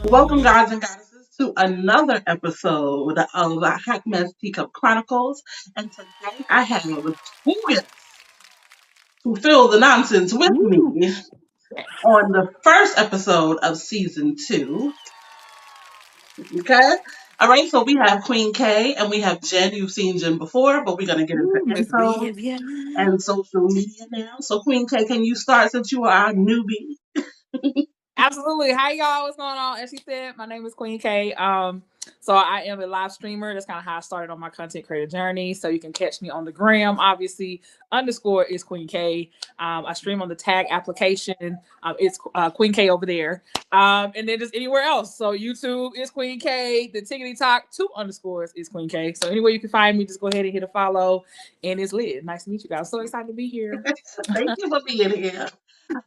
Welcome, gods and goddesses, to another episode of Hot Mess Teacup Chronicles. And today I have two guests to fill the nonsense with Ooh, me on the first episode of season 2. Okay? All right, so we have Queen K and we have Jen. You've seen Jen before, but we're going to get into intros misbehavior. and social media now. So, Queen K, can you start since you are our newbie? Absolutely. Hi y'all, what's going on? As she said, my name is Queen K. So I am a live streamer. That's kind of how I started on my content creator journey. So you can catch me on the gram. Obviously, underscore is Queen K. I stream on the tag application. It's Queen K over there. And then just anywhere else. So YouTube is Queen K. The Tickety Talk 2 underscores is Queen K. So anywhere you can find me, just go ahead and hit a follow. And it's lit. Nice to meet you guys. So excited to be here. Thank you for being here.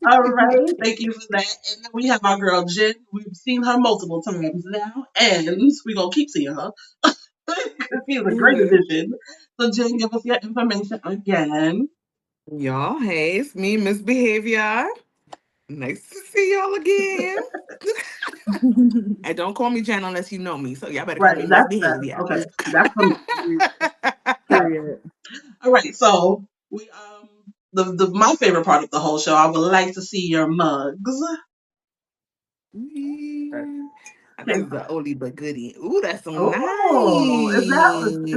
All right, thank you for that. And then we have our girl Jen. We've seen her multiple times now, and we're gonna keep seeing her. She's a great Good. addition. So Jen, give us your information again. Y'all, hey, it's me, Misbehavior. Nice to see y'all again. And don't call me Jen unless you know me. So y'all better call Right, me that's Misbehavior. okay. That's for me. Period. All right, so we the my favorite part of the whole show. I would like to see your mugs. This Okay. is the oldie but goodie. Ooh, that's so Oh, is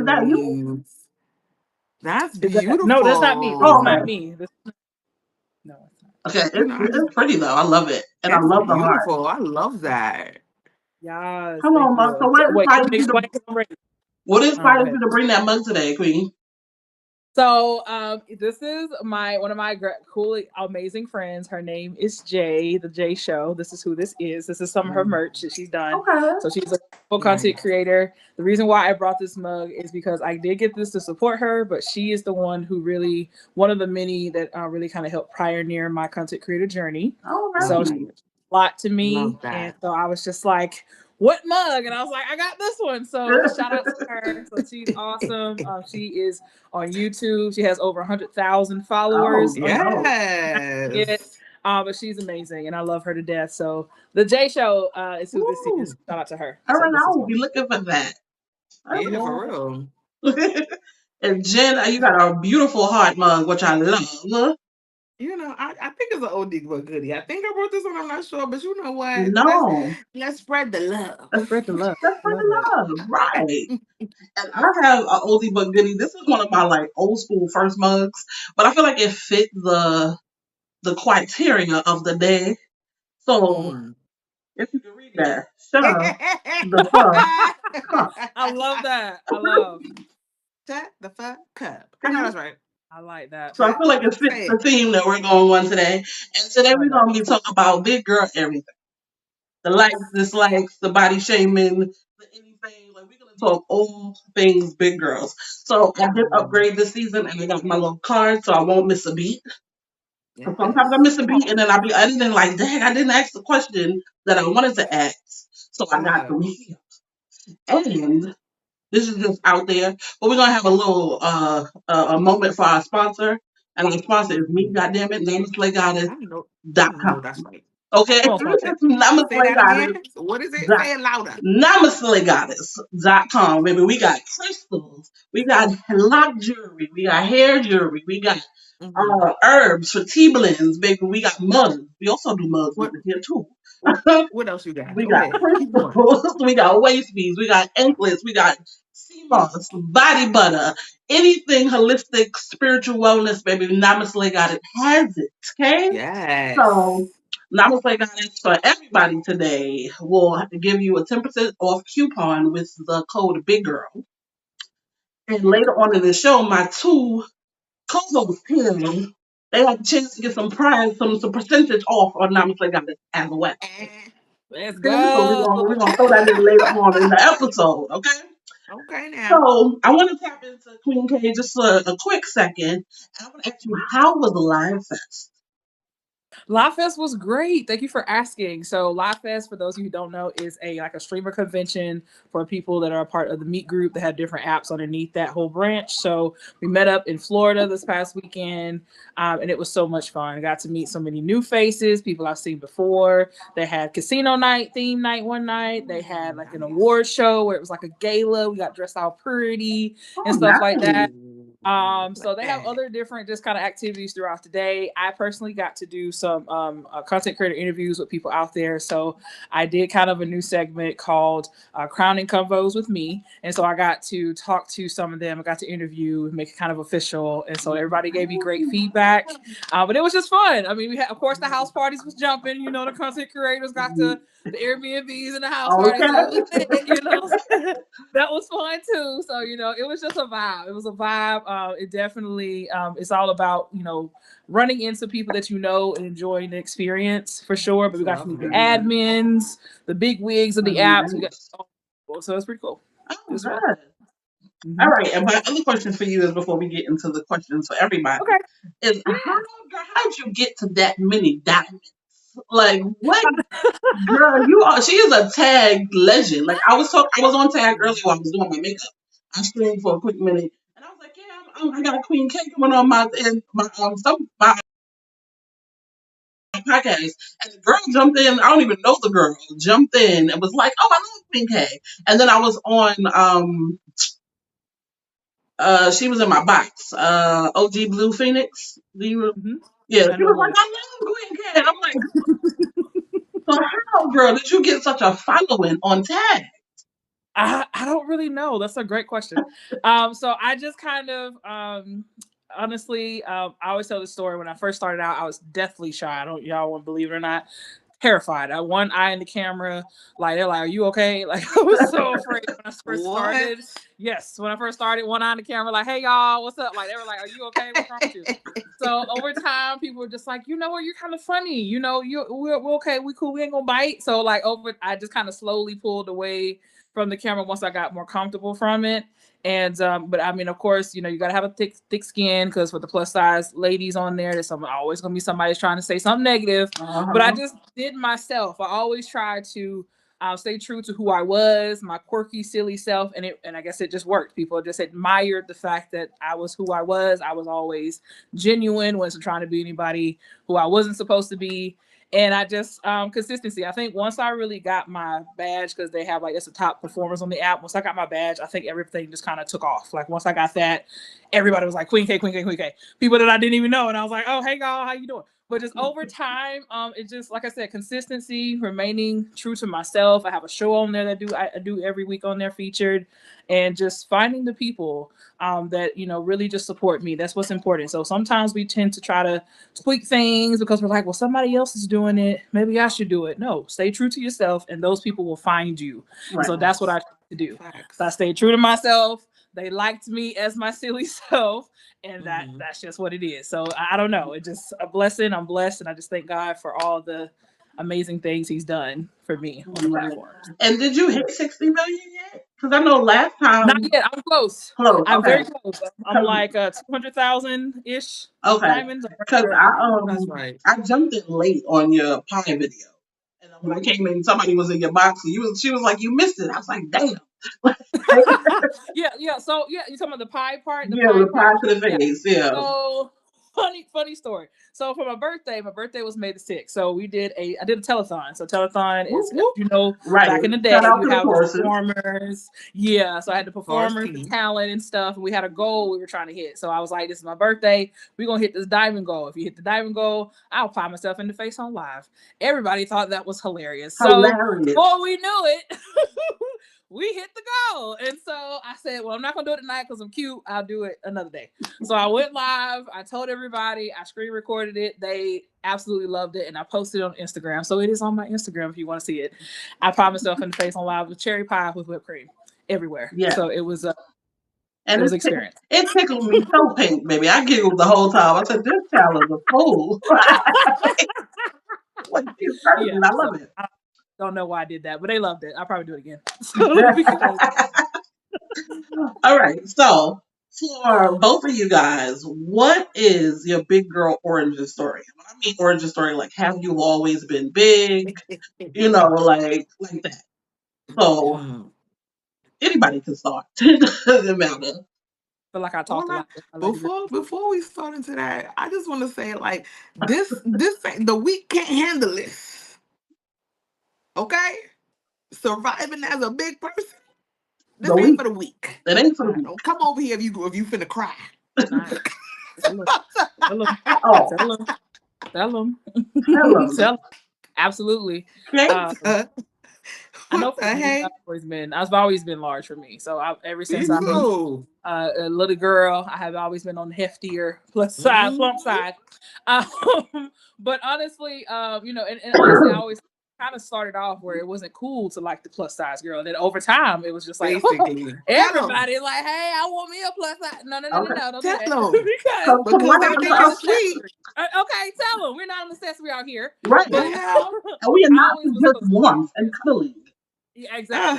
that you? nice. That's Is that no? That's not me. This Oh, is beautiful. not okay. me. This no, it's not. Okay, You know, it's pretty though. I love it, and I it's love the heart. beautiful. I love that. Yes, Come thank on, mug. So you. So, wait, let me explain because I'm ready. what Go inspired ahead. you to bring that mug today, Queen? So, this is one of my cool, amazing friends. Her name is Jay, the Jay Show. This is who this is. This is some of her merch that she's done. Okay. So she's a full content Nice. creator. The reason why I brought this mug is because I did get this to support her, but she is the one who really, one of the many that really kind of helped pioneer my content creator journey. All So right. she meant a lot to Love me, and that. so I was just like, what mug? And I was like, I got this one. So shout out to her. So she's awesome. She is on YouTube. She has over 100,000 Oh, followers on no. it. Yes. But she's amazing, and I love her to death. So the J Show is who this is. Woo. Shout out to her. All So right, this I is will one. be looking for that. Yeah, Yeah. for real. And Jen, you got a beautiful heart mug, which I love. You know, I think it's an oldie but goodie. I think I wrote this one. I'm not sure, but you know what? No, Let's spread the love. that's Spread the love. for Love it. the love, right? And I have a oldie but goodie. This is one of my like old school first mugs, but I feel like it fit the criteria of the day. So Mm. if you can read that, shut the fuck up. I love that. I love. Shut the fuck up. I know that's right. I like that. So I feel like it fits Say the it. theme that we're going on today. And today I we're like that. gonna be talking about big girl everything. The likes, dislikes, the body shaming, the anything. Like we're gonna talk all things big girls. So I did upgrade this season and I got my little card so I won't miss a beat. So sometimes I Yes. miss a beat and then I'll be editing like, dang, I didn't ask the question that I wanted to ask. So I got them here. And this is just out there, but we're gonna have a little a moment for our sponsor, and our sponsor is me. Goddamn it, I know namastegoddess.com. that's right. Okay, Come on, sponsor. Say, say that namastegoddess. again. What is it? Say it louder. Namastegoddess.com, baby. We got crystals, we got lock jewelry, we got hair jewelry, we got Hmm. herbs for tea blends, baby. We got mugs. We also do mugs What over here too. What else you got? We Go got ahead. Keep going. crystals, we got waist beads, we got anklets, we got sea moss, body butter, anything holistic, spiritual wellness, baby. Namaste got it, has it. Okay? Yes. So Namaste got it for everybody today. We'll give you a 10% off coupon with the code Big Girl. And later on in the show, my two co-hosts here, they have a chance to get some prize, some percentage off on Namaste got it as well. Eh, Let's Okay, so go. we're gonna throw that in later on in the episode, okay? okay now. So I want to tap into Queen K just for a quick second. And I want to ask you, how was the Live Fest? Live Fest was great. Thank you for asking. So Live Fest, for those of you who don't know, is a streamer convention for people that are a part of the Meet group that have different apps underneath that whole branch. So we met up in Florida this past weekend, and it was so much fun. I got to meet so many new faces, people I've seen before. They had casino night, theme night one night. They had like an Nice. award show where it was like a gala. We got dressed all pretty and Oh, stuff like that. nice. So they have other different just kind of activities throughout the day. I personally got to do some content creator interviews with people out there. So I did kind of a new segment called Crowning Convos with Me. And so I got to talk to some of them. I got to interview, make it kind of official. And so everybody gave me great feedback. But it was just fun. I mean, we had, of course, the house parties was jumping. You know, the content creators got the Airbnbs and the house parties. So it was lit, you know. That was fun too. So, you know, it was just a vibe. It was a vibe. It definitely it's all about, you know, running into people that you know and enjoying the experience for sure. But we got to meet the admins, the big wigs of the apps. We got so it's pretty cool. Oh, It was fun. good. All right, and my other question for you is before we get into the questions for everybody Okay. is how'd you get to that many diamonds? Like what, girl? She is a tag legend. Like I was on tag earlier while I was doing my makeup. I streamed for a quick minute, and I was like, yeah, I got Queen K coming on my podcast, and the girl jumped in. I don't even know the girl. Jumped in and was like, oh, I love Queen K, and then I was on she was in my box. OG Blue Phoenix. Do you? Yeah, I she know was who like, it I love Queen K. And I'm like, so how, girl, did you get such a following on tag? I don't really know. That's a great question. So I just kind of honestly, I always tell the story. When I first started out, I was deathly shy. I don't y'all want to believe it or not. Terrified. I had one eye in the camera. Like they're like, "Are you okay?" Like I was so afraid when I first started. Yes, when I first started, one eye in the camera, like, "Hey y'all, what's up?" Like they were like, "Are you okay? What's wrong with you?" So over time, people were just like, "You know what? You're kind of funny. You know, we're okay. We cool. We ain't gonna bite." So like I just kind of slowly pulled away from the camera once I got more comfortable from it. And but I mean, of course, you know, you gotta have a thick skin because with the plus size ladies on there, there's always gonna be somebody's trying to say something negative. But I just did myself. I always try to stay true to who I was, my quirky, silly self, and I guess it just worked. People just admired the fact that I was who I was. I was always genuine, wasn't trying to be anybody who I wasn't supposed to be. And I just consistency. I think once I really got my badge, because they have like it's the top performers on the app. Once I got my badge, I think everything just kind of took off. Like once I got that, everybody was like Queen K, Queen K, Queen K. People that I didn't even know, and I was like, oh hey y'all, how you doing? But just over time, it just like I said, consistency, remaining true to myself. I have a show on there that I do every week on there featured, and just finding the people that you know really just support me. That's what's important. So sometimes we tend to try to tweak things because we're like, well, somebody else is doing it. Maybe I should do it. No, stay true to yourself, and those people will find you. Right. So that's what I try to do. So I stay true to myself. They liked me as my silly self, and that's just what it is. So I don't know. It's just a blessing. I'm blessed, and I just thank God for all the amazing things He's done for me on the platform. And did you hit 60 million yet? Because I know last time. Not yet. I'm close. Close. I'm okay. very close. I'm like 200,000 ish diamonds. Because I jumped in late on your pie video, and when I came in, somebody was in your box, and she was like, "You missed it." I was like, "Damn." yeah. So yeah, you talking about the pie part? The pie to the face. Yeah. So funny story. So for my birthday was May the 6th. So I did a telethon. So telethon is you know back in the day you have performers. Yeah. So I had the performers, the talent and stuff. And we had a goal we were trying to hit. So I was like, this is my birthday. We're gonna hit this diamond goal. If you hit the diamond goal, I'll pie myself in the face on live. Everybody thought that was hilarious. So before we knew it, we hit the goal. And so I said, well, I'm not going to do it tonight because I'm cute. I'll do it another day. So I went live. I told everybody. I screen recorded it. They absolutely loved it. And I posted it on Instagram. So it is on my Instagram if you want to see it. I pie myself in the face on live with cherry pie with whipped cream everywhere. Yeah. So it was it was an experience. It tickled me so pink, baby. I giggled the whole time. I said, this child is a fool. Like, I love it. Don't know why I did that, but they loved it. I'll probably do it again. All right. So For both of you guys, what is your big girl origin story? When I mean origin story, like have you always been big? Like that. So Hmm. anybody can start. It doesn't matter. Feel like I Hold talked a on. lot. I let you Before we start into that, I just want to say like the weak can't handle this. Okay? Surviving as a big person, this The ain't week. for the weak. It ain't for the Not, week. Don't come over here if you finna cry. not. Tell them. Tell them. At all. Tell them. Tell them. Tell them. Tell 'em. Absolutely. Okay? Um, I know What for the me, heck? I've always been large for me. So ever Me since I was Mm-hmm. too. a little girl, I have always been on the heftier plus side, plump Hmm. side. Um, but honestly, and honestly, I always kind of started off where it wasn't cool to like the plus size girl. And then over time, it was just like, Basically. Tell them. everybody like, hey, I want me a plus size. No, no, no, no, Okay. no, don't do Tell that them. because So Because what they happened we're to think not an it's us? sweet. accessory. Okay, tell them we're not an accessory out here. Right. The But hell? And we are I not always for was just warmth and cuddling. yeah, Uh,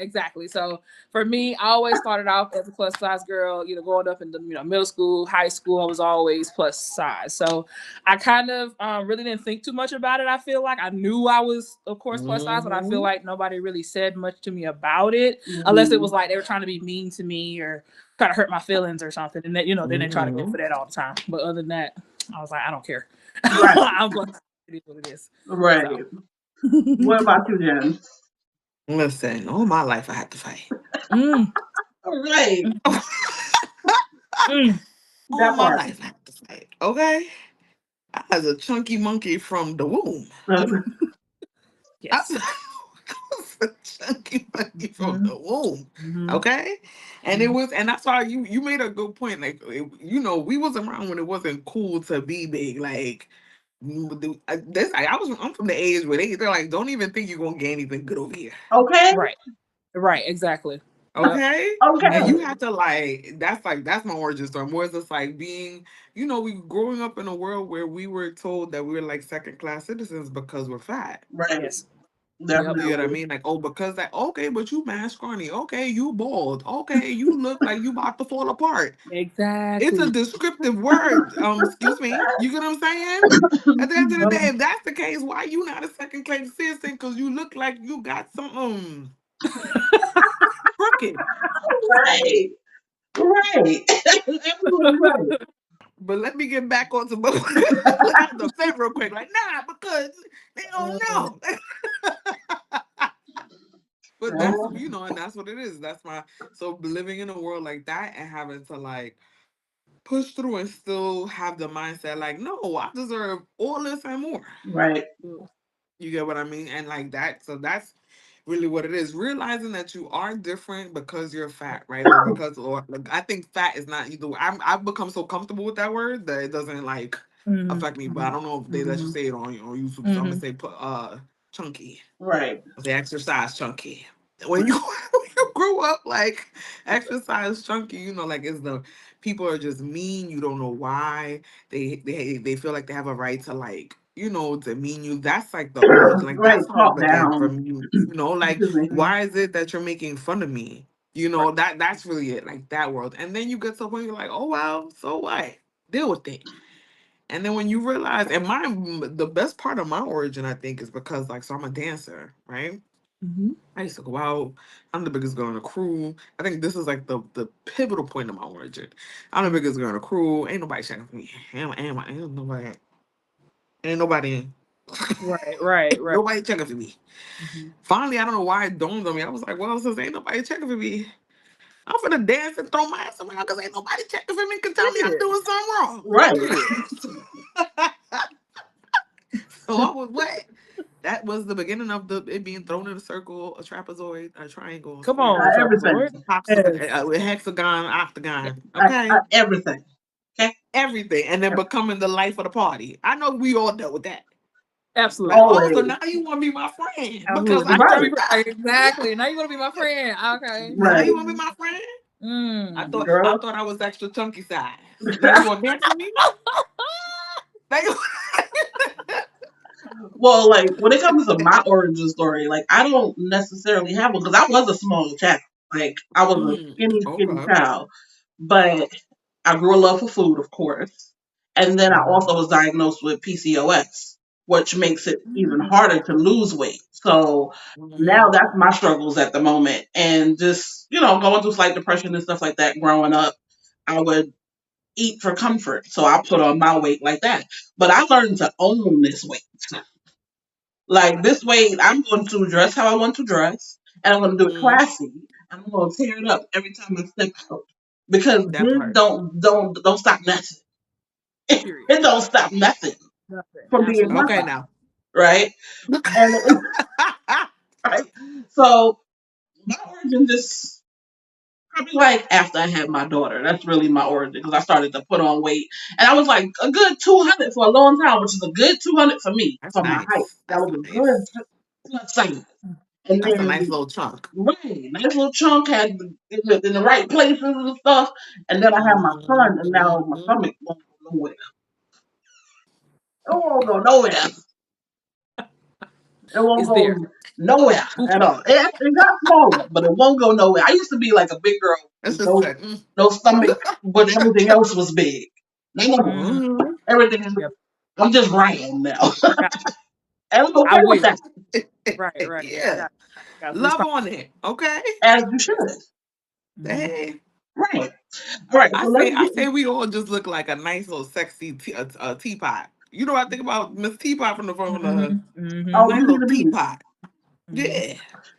exactly. So for me, I always started off as a plus size girl. Growing up in the middle school, high school, I was always plus size. So I kind of really didn't think too much about it. I feel like I knew I was, of course, plus size, but I feel hmm like nobody really said much to me about it, unless it Mm-hmm. was like they were trying to be mean to me or kind of hurt my feelings or something. And then they try to go hmm for that all the time. But other than that, I was like, I don't care. Right. I'm plus size. It is what it is. So. Right. What about you, Jen? Listen, all my life I had to fight. Mm, All right. mm, mm. All That my part. life I had to fight. Okay? I was a chunky monkey from the womb. I Yes. was a chunky monkey from Mhm, the womb. mhm, Okay? And it mhm. was, and that's why you made a good point. Like, we was around when it wasn't cool to be big. Like, I'm from the age where they're like, don't even think you're gonna get anything good over here. Okay. Right. Right. Exactly. Yep. Okay. And Okay. you have to that's my origin story. More just like being, we growing up in a world where we were told that we were like second class citizens because we're fat. Right. Yes. Yep. You know what I Definitely. mean? Like, oh, because that okay, but you mad scrawny. Okay, you bald. Okay, you look like you about to fall apart. It's a Exactly. descriptive word. Excuse me. You get what I'm saying? At the end of the Yep. day, if that's the case, why you not a second class citizen? Because you look like you got some crooked. Right. Right. Absolutely right. But let me get back onto I have to say real quick, like, nah, because they don't know. But that's Oh, and that's what it is. That's my so living in a world like that and having to like push through and still have the mindset like, no, I deserve all this and more. right. You get what I mean? And like that, so that's really what it is. Realizing that you are different because you're fat, right? Or like, I think fat is not either. I've become so comfortable with that word that it doesn't like Mhm, affect me. But I mhm, don't know if they let you mhm, say it on YouTube, so I'm gonna mhm. say put chunky. Right. The exercise chunky. When you when you grow up like exercise chunky, like it's the people are just mean. You don't know why they feel like they have a right to like demean you. That's like the origin. Like Right. that's how it Talk began down. from you. Like Excuse me. Mhm. why is it that you're making fun of me? Right. That's really it. Like that world, and then you get to a point you're like, oh well, so what? Deal with it. And then when you realize, and the best part of my origin, I think, is because like, so I'm a dancer, right? Mhm. I used to go out. I'm the biggest girl in the crew. I think this is like the pivotal point of my origin. I'm the Mhm. biggest girl in the crew. Ain't nobody checking for me. Ain't nobody, Right. Right. Right. nobody checking for me. Mhm. Finally, I don't know why it dawned on me. I was like, well, since ain't nobody checking for me, I'm finna dance and throw my ass around because ain't nobody checking for me can tell me I'm Period. doing something wrong. Right. Period. So I was what? That was the beginning of it being thrown in a circle, a trapezoid, a triangle, a Come square, on, Everything. Trapezoid. Yes. a hexagon, octagon. Okay, Everything. Okay. everything, and then becoming the life of the party. I know we all dealt with that. Like, Absolutely. oh, so Always. now you want to be my friend because Absolutely. Now I'm you want Right. to turned be up. exactly. Now you want to be my friend. Okay. Now Right. you want to Mm-hmm. be my friend. Mm. I Girl. thought I was extra chunky size. Now you want to dance with me? Now you- Well, like when it comes to my origin story, like I don't necessarily have one because I was a small child. Like I was a skinny, skinny Okay. child. but I grew a love for food, of course. And then I also Mhm. was diagnosed with PCOS, which makes it even Mm, harder to lose weight. So now Mhm. that's my struggles at the moment. And just, going through slight depression and stuff like that growing up, I would eat for comfort. So I put on my weight like that. But I learned to own this weight. Like this weight, I'm going to dress how I want to dress, and I'm going to do it Mhm. classy. And I'm going to tear it up every time I step out because That this part. don't stop nothing. period. It don't stop nothing Nothing. from being Absolutely. plus Okay size, now. right? And right. So my origin just probably like after I had my daughter. That's really my origin because I started to put on weight, and I was like a good 200 for a long time, which is a good 200 for me That's for my height. nice. That That's was a good nice. plus size. And That's a nice then little chunk. right, nice little chunk had in the right places and stuff. And then I had my son, and now my Mhm. stomach won't go nowhere. It won't go nowhere. It won't It's there. go nowhere Oof. at all. It got smaller, but it won't go nowhere. I used to be like a big girl That's with just no said. no stomach, but everything else was big. Now Mm, Mhm. everything is. yep. I'm just round now, Got, and I'm I okay with will. that, Right, right. Yeah. I got three Love spots. on it. Okay. as you Yes. should. Hmm. Hey. Right. All right. I So say let's I get. say we all just look like a nice little sexy teapot. You know what I think about Miss Teapot from the front of the Hmm. hood? A Hmm. Oh, nice Beauty little and the Beast. teapot. Hmm. Yeah.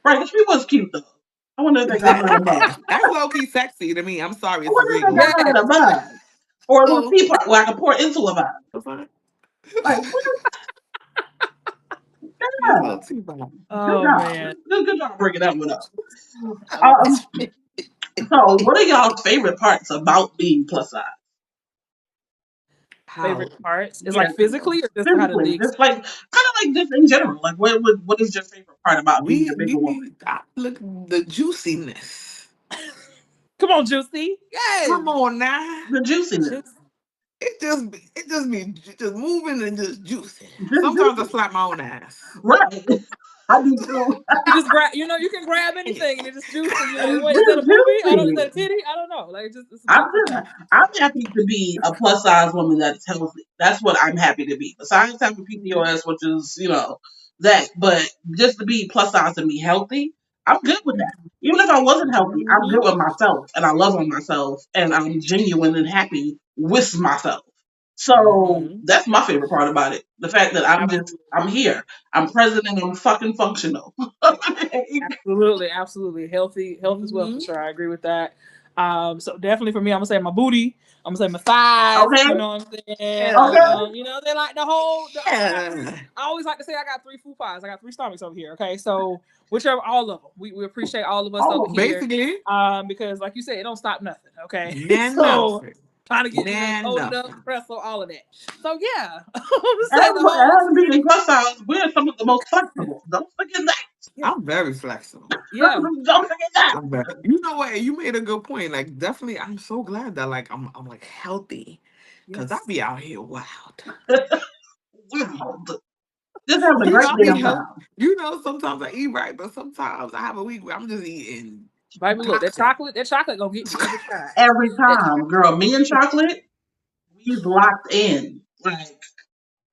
Right. She was cute though. I wonder if they got her in a bun. That's low key sexy to me. I'm sorry, I it's wonder if they got illegal. her in Yes. a bun or a little Oh, teapot where I can pour into a bun. what's that? Like, what is Nice that? little teapot. Good Oh job. man. Good job bringing that one up. Um, Um, so, what are y'all's favorite parts about being plus size? Favorite How? parts is Yeah, like physically or just how physically, the just like kind of like just in general. Like, what is your favorite part about being a bigger woman? I look the juiciness. come on, Juicy. Yes. Come on now. The juiciness, Just It just moving and just juicing. just Sometimes I juicy, slap my own ass. right? I do too. you just grab, you can grab anything and it just juice and you're like, It's wait, is that a just booby? I don't, is juicy. that a titty? I don't know. Like it's a I'm beautiful just, thing. I'm happy to be a plus size woman that's healthy. That's what I'm happy to be. Besides having Mhm. PCOS, which is that, but just to be plus size and be healthy, I'm good with that. Mhm. Even if I wasn't healthy, I'm good Mhm. with myself, and I love on myself, and I'm genuine and happy with myself. So Mhm. that's my favorite part about it. The fact that Absolutely. I'm here, I'm present, and I'm fucking functional. Okay. Absolutely, absolutely. Health as well for Mhm. sure. I agree with that. So definitely for me, I'm gonna say my booty. I'm gonna say my thighs. You know what I'm saying? Yeah. They like the whole. I got three. Yeah. I always like to say I got three fupas. I got three stomachs over here. Okay, so whichever, all of them. We appreciate all of us over Oh, here. Basically, Because like you said, it don't stop nothing. Okay, nah so nothing. trying to get Nah loaded up, nothing. press all of that. So yeah, I'm gonna say the whole and experience. being plus size, we're some of the most flexible. Don't forget that. Yeah, I'm very flexible. yeah. Don't forget that. I'm very. You know what? You made a good point. Like, definitely, I'm so glad that like I'm like healthy, cause I Yes. be out here wild. Wow. Just having a You know, great I be damn healthy. time. You know, sometimes I eat right, but sometimes I have a week where I'm just eating Baby, look, toxic. that chocolate gonna get me every time. Every That time, girl. Me and chocolate, we's locked in. Like,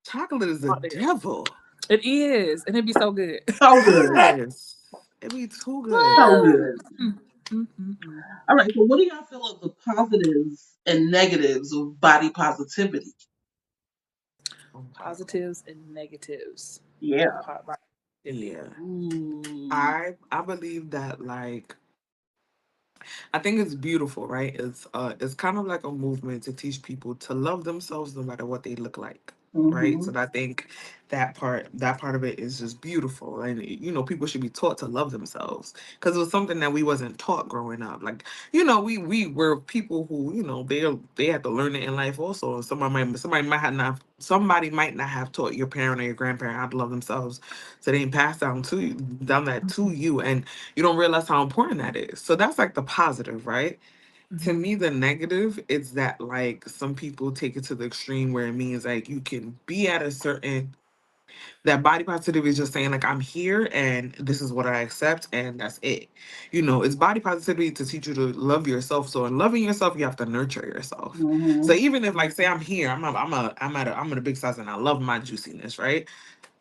Chocolate is the chocolate there. devil. It is, and it'd be so good. so good. Yes, it be too good. So Woo! good. Mm, mm, mm, mm. All right, so what do y'all feel of the positives and negatives of body positivity? I'm positive. Positives and negatives of Yeah. positivity. Yeah, Ooh. I believe that like I think it's beautiful, right? It's kind of like a movement to teach people to love themselves no matter what they look like. Right. Mm-hmm. So I think that part of it is just beautiful. And people should be taught to love themselves. Because it was something that we wasn't taught growing up. Like, we were people who, they had to learn it in life also. Somebody might not have taught your parent or your grandparent how to love themselves. So they didn't pass down that to you. And you don't realize how important that is. So that's like the positive, right? To Mhm. me, the negative is that like some people take it to the extreme where it means like you can be at a certain That body positivity is just saying like I'm here and this is what I accept and that's it. It's body positivity to teach you to love yourself. So in loving yourself, you have to nurture yourself. So Mm-hmm. even if like say I'm here, I'm at a big size and I love my juiciness, right?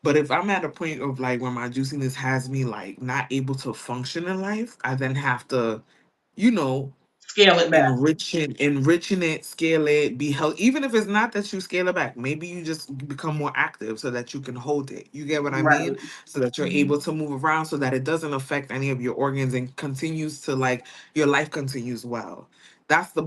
But if I'm at a point of like where my juiciness has me like not able to function in life, I then have to, you know, Scale it back. enriching it, scale it, be healthy. Even if it's not that you scale it back, maybe you just become more active so that you can hold it. You get what I Right. mean? So that you're Mhm. able to move around, so that it doesn't affect any of your organs and continues to like your life continues well.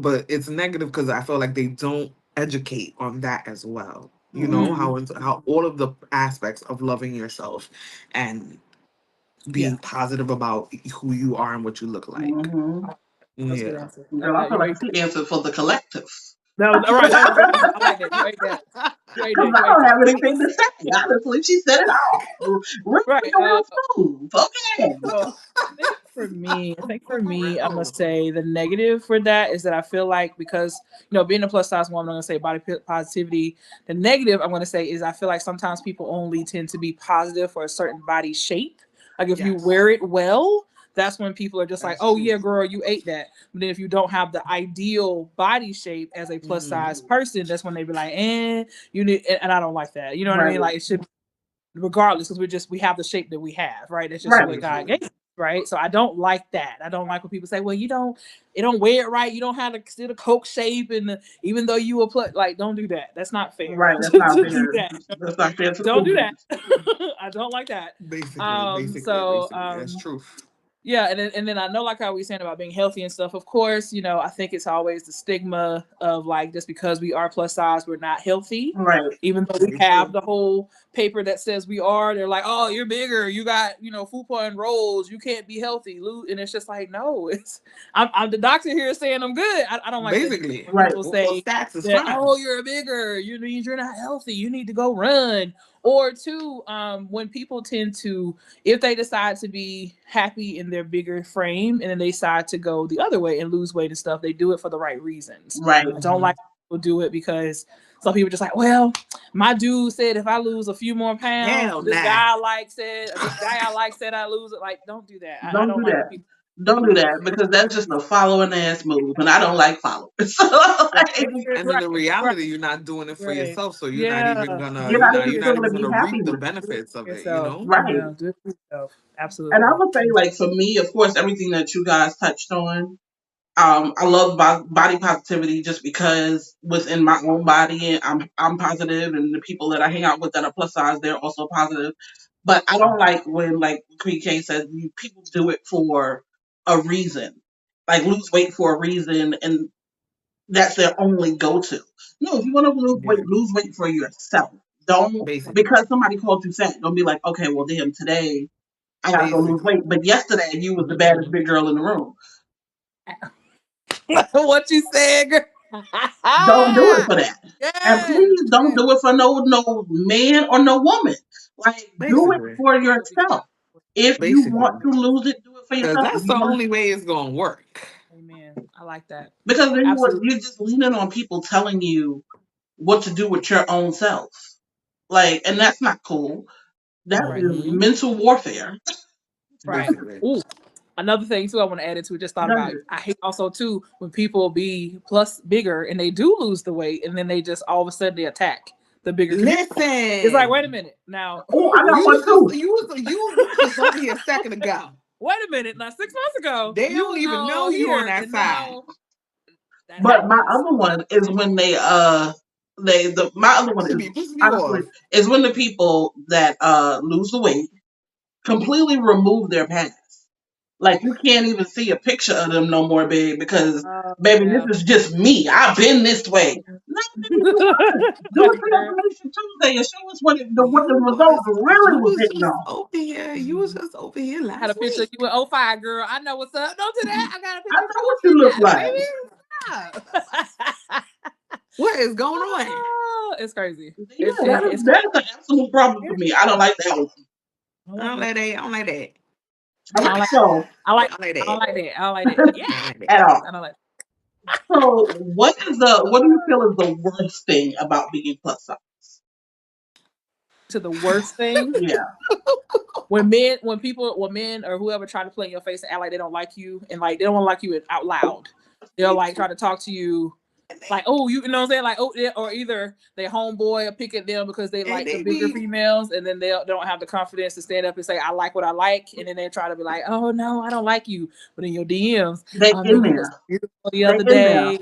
But it's negative because I feel like they don't educate on that as well. Mm-hmm. How all of the aspects of loving yourself and Yeah, being positive about who you are and what you look like. Mm-hmm. that's a good Yeah. answer. Girl, I feel You like ate she answered for the collective. that was all right. That was really good. I like that. You ate that. You ate Because that. I You ate don't have that. anything to say. Honestly, she said it all. Real, Right. real smooth. Okay. So I think for me, I'm gonna Real. say the negative for that is that I feel like because being a plus size woman, I'm gonna say positivity. The negative I'm gonna say is I feel like sometimes people only tend to be positive for a certain body shape. Like if you Yes, wear it well, that's when people are just like, that's "Oh true. yeah, girl, you ate that." But then if you don't have the ideal body shape as a plus Hmm. size person, that's when they be like, you need," and I don't like that. You know what I Right. mean? Like it should regardless because we have the shape that we have, right? That's just Right. what God Basically, gave us, right? So I don't like that. I don't like when people say, well, you don't wear it right, you don't have the still the coke shape, and even though you will put like, don't do that. That's not fair Right. That's not to do fair. that. That's not fair to the Don't do that. movement. I don't like that. basically, that's truth. Yeah, and then I know like how we were saying about being healthy and stuff. Of course, I think it's always the stigma of like just because we are plus size, we're not healthy. Right. Even though we Very have true. the whole paper that says we are, they're like, oh, you're bigger, you got food porn rolls, you can't be healthy, and it's just like no, I'm the doctor here saying I'm good. I don't like that either. Basically, When Right. people well, say stats is that, fine. oh, you're bigger, you mean you're not healthy, you need to go run, or two, when people tend to if they decide to be happy in their bigger frame and then they decide to go the other way and lose weight and stuff, they do it for the right reasons. Right. I don't Hmm. like people do it because some people just like, well, my dude said if I lose a few more pounds, Hell this nah. guy I like said, or this guy I like said I lose it. Like, don't do that. I Don't don't do like that. when people Don't do do that because that's just a following ass move, and I don't like followers. So like, And in right, the right, reality, you're not doing it for right. yourself, so you're not even Yeah. gonna, you're Do not it even for you're still not gonna even be gonna happy reap the with it. do it benefits of for it. yourself. Right. Yeah, do it for yourself. And I Absolutely. would say, like for me, of course, everything that you guys touched on. I love body positivity just because within my own body, I'm positive, and the people that I hang out with that are plus size, they're also positive. But I don't like when, like Queen K said, people do it for a reason, like lose weight for a reason, and that's their only go-to. No, if you want to Yeah, lose weight for yourself. Don't basically, because somebody called you fat. Don't be like, okay, well, damn, today I gotta go lose basically. weight, but yesterday you was the baddest Hmm. big girl in the room. What you said, girl? Don't do it for that. And Yes, please don't yes. do it for no man or no woman. Like do it Basically, for yourself. If you want basically, to lose it, do it for because yourself. If that's you the want only way it's gonna work. Amen. I like that. because then Absolutely. you're just leaning on people telling you what to do with your own self. Like, and that's not cool. That Right. is Hmm. mental warfare. Right. Basically, Ooh. Another thing too I want to add into it, just thought Go about ahead. I hate also too when people be plus bigger and they do lose the weight and then they just all of a sudden they attack the bigger community. It's like, wait a listen. minute. Now Oh, I got one too. You was just over here a second ago. wait a minute. Now 6 months ago, They you don't was even all know you on here that and side. now that But my happens. other one is when my other one is Piss me honestly off. is when the people that lose the weight completely remove their past. Like you can't even see a picture of them no more, babe, because Oh baby, yeah. this is just me. I've been this way. No, nigga, you weren't. Do a Girl. transformation Tuesday and show us what the You results was really you was was hitting just on. over here. You was just over here Had a last picture of week. you in '05, girl. I know what's up. Don't do that. I got a I picture of know you what you look in 2000, like. baby. Stop. What is going on? Oh, it's crazy. Yeah, It's that is an absolute problem for crazy. me. I don't like that one. I don't I like don't that. like that. I don't like that. All I don't right, like. so I I don't like I don't that. like that. I don't like that. Yeah. I don't like that. at all. I don't like. So what do you feel is the worst thing about being plus size? to the worst thing. Yeah. When men or whoever try to play in your face and act like they don't like you and like they don't want to like you out loud. They'll like try to talk to you like, oh, you know what I'm saying? Like, oh, yeah, or either their homeboy will pick at them because they like the bigger females, and then they don't have the confidence to stand up and say, I like what I like, and then they try to be like, oh no, I don't like you. But in your DMs, They oh no, in you look there. beautiful the They other in there. day.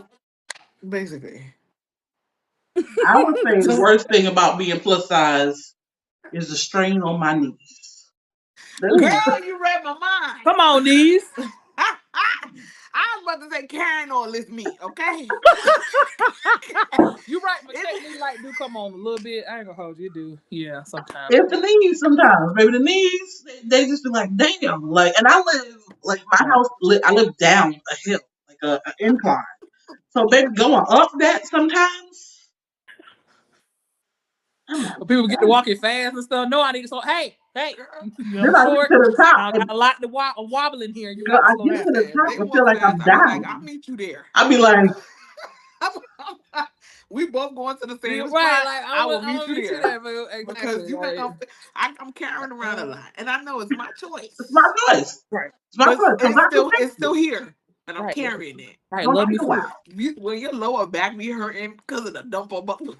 Basically. I would say the So, worst thing about being plus size is the strain on my knees. Girl, ooh, you read my mind. come on, knees. I was about to say Karen or lift me, okay? You right, but technically, like, do come on a little bit. I ain't gonna hold you, do. Yeah, sometimes. It's the knees sometimes, baby. The knees, they just be like, damn. Like, and I live, like, my Right. house, I live down a hill, like an incline. So, baby, going up that sometimes, I'm like, But people get to damn. walking fast and stuff. No, I need to slow. Hey, you know, Then I'm I get short. to the top, I got and a lot to wobbling here. You girl, got to I slow get down. to the If top they and feel walk like fast, I'm I'll be like, I'll dying. meet you there. I'll be like, We both going to the same Right, spot. like I will I'm meet gonna you meet you there. there, but Because exactly. you think Like, I'm carrying around a lot. And I know it's my choice. it's my choice. right, It's my But choice because I can it's fix still it. here. And I'm right, carrying it. right. Don't Love me take a for while. When your lower back be hurting because of the dumper buckle.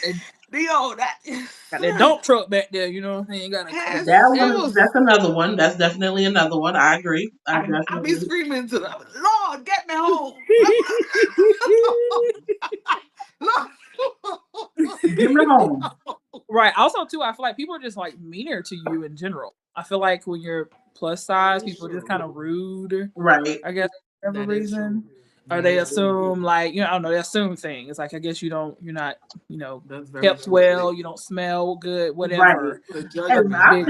it. Yo, that Got that dump truck back there. You know what I'm saying? You gotta come has back. That's another one. That's definitely another one. I agree. I I be definitely. screaming to the Lord, get me home. Give me home. Right. Also, too, I feel like people are just like meaner to you in general. I feel like when you're plus size, people are just kind of rude. Right. I guess for whatever That is true. reason, or they assume like I don't know, they assume things like I guess you're not That's very kept true. well, you don't smell good, Right. whatever. The And judgment, Big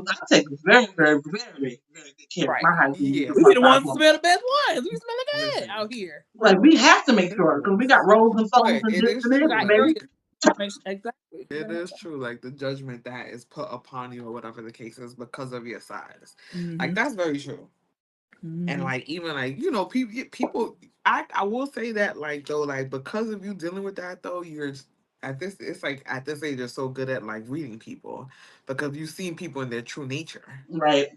I take very, very, very, very good care of right. my hygiene yeah. as a We be plus the size ones who woman. smell the best ones. We smell good Listen, out here. Like we have to make sure because we got rolls and folds but and it dips is and You true. got everything, Like baby. areas. Exactly. it is true. Like the judgment that is put upon you or whatever the case is because of your size. Like Mm-hmm. that's very true. And Mm-hmm. like even like people I will say that like though like because of you dealing with that though you're at this it's like at this age you're so good at like reading people because you've seen people in their true nature. Right.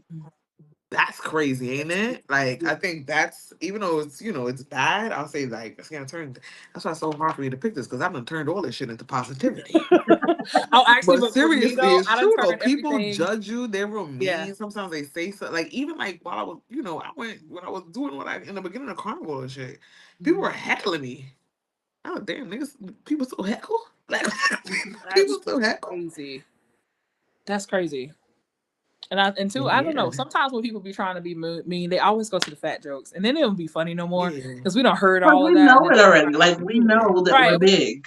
That's crazy, ain't it? Like I think that's even though it's it's bad. I'll say like it's gonna turn. That's why it's so hard for me to pick this because I've done turned all this shit into positivity. Oh, actually, But but for me seriously, though, it's I done true though. turned People everything. judge you. They're real Yeah. mean. Sometimes they say so. Like even like while I was, I went when I was doing what I in the beginning of Carnival and shit. People were heckling me. Oh damn, niggas! People still heckle. Like people That's still heckle. crazy. That's crazy. And two, I don't Yeah, know. Sometimes when people be trying to be mean, they always go to the fat jokes, and then it don't be funny no more yeah, because we don't heard Because all we of that, know and then it already. Like we know that right, we're big.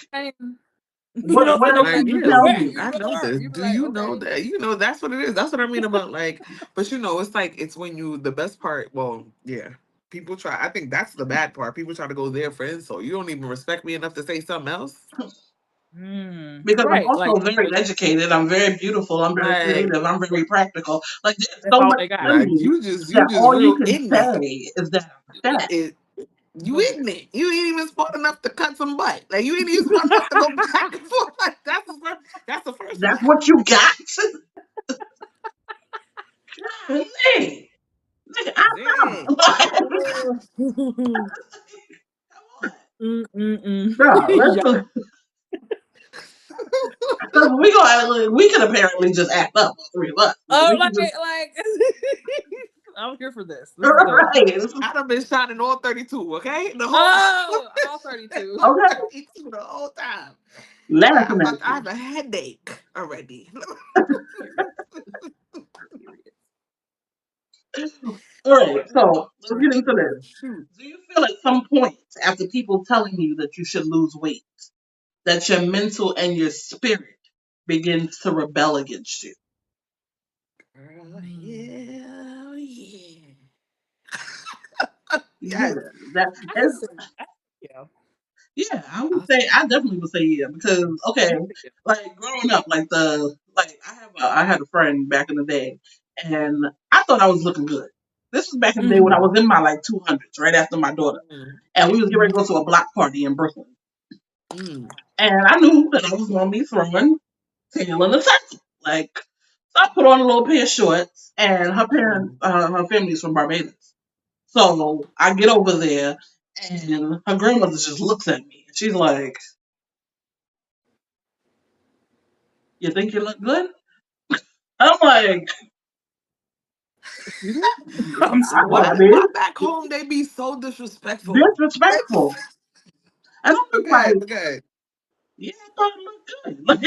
you know, What so else nobody like can give you you the yeah. tell fat. me? You I know ignore this. them. You be Do like, you know okay. that? That's what it is. That's what I mean about like. But it's like it's when you the best part. Well, yeah. People try. I think that's the bad part. People try to go there for insult. You don't even respect me enough to say something else. Because I'm Right, like also very educated. I'm very beautiful. I'm very Like, creative. I'm very practical. Like there's that's so all much they got. in like me you that just all you real can ignorant. say is that I'm fat. It you But ignorant. You ain't even smart enough to cut some butt. Like you ain't even smart enough to go back and forth. Like that's the first That's one. what you got. Hey, nigga, I Dang. know. Girl, yeah. let's because we could apparently just act up, all three of us. Like Oh, we could just like I'm here for this. This is dope. right. I done been shot in all 32, okay? The whole Oh, all 32. all Okay, 32 the whole time. laughing at I you. have a headache already. All right, so let's get into this. Shoot. Do you feel at some point after people telling you that you should lose weight, that your mental and your spirit begins to rebel against you? Girl, hell yeah. Yeah, Yes. that I can is, see that. Yeah. yeah, I would I say I definitely would say yeah because okay, like growing up, like I had a friend back in the day, and I thought I was looking good. This was back in the day when I Mm-hmm. was in my like 200s, right after my daughter, mm, and we was getting ready to go to a block party in Brooklyn, mm, and I knew that I was going to be throwing tail and a turtle. Like, so I put on a little pair of shorts, and her family's from Barbados. So I get over there, and her grandmother just looks at me. She's like, "You think you look good?" I'm like, Excuse me? I'm I what? mean, Why back home they be so disrespectful? disrespectful. And I'm just like, Okay. yeah, I thought it looked good. Like,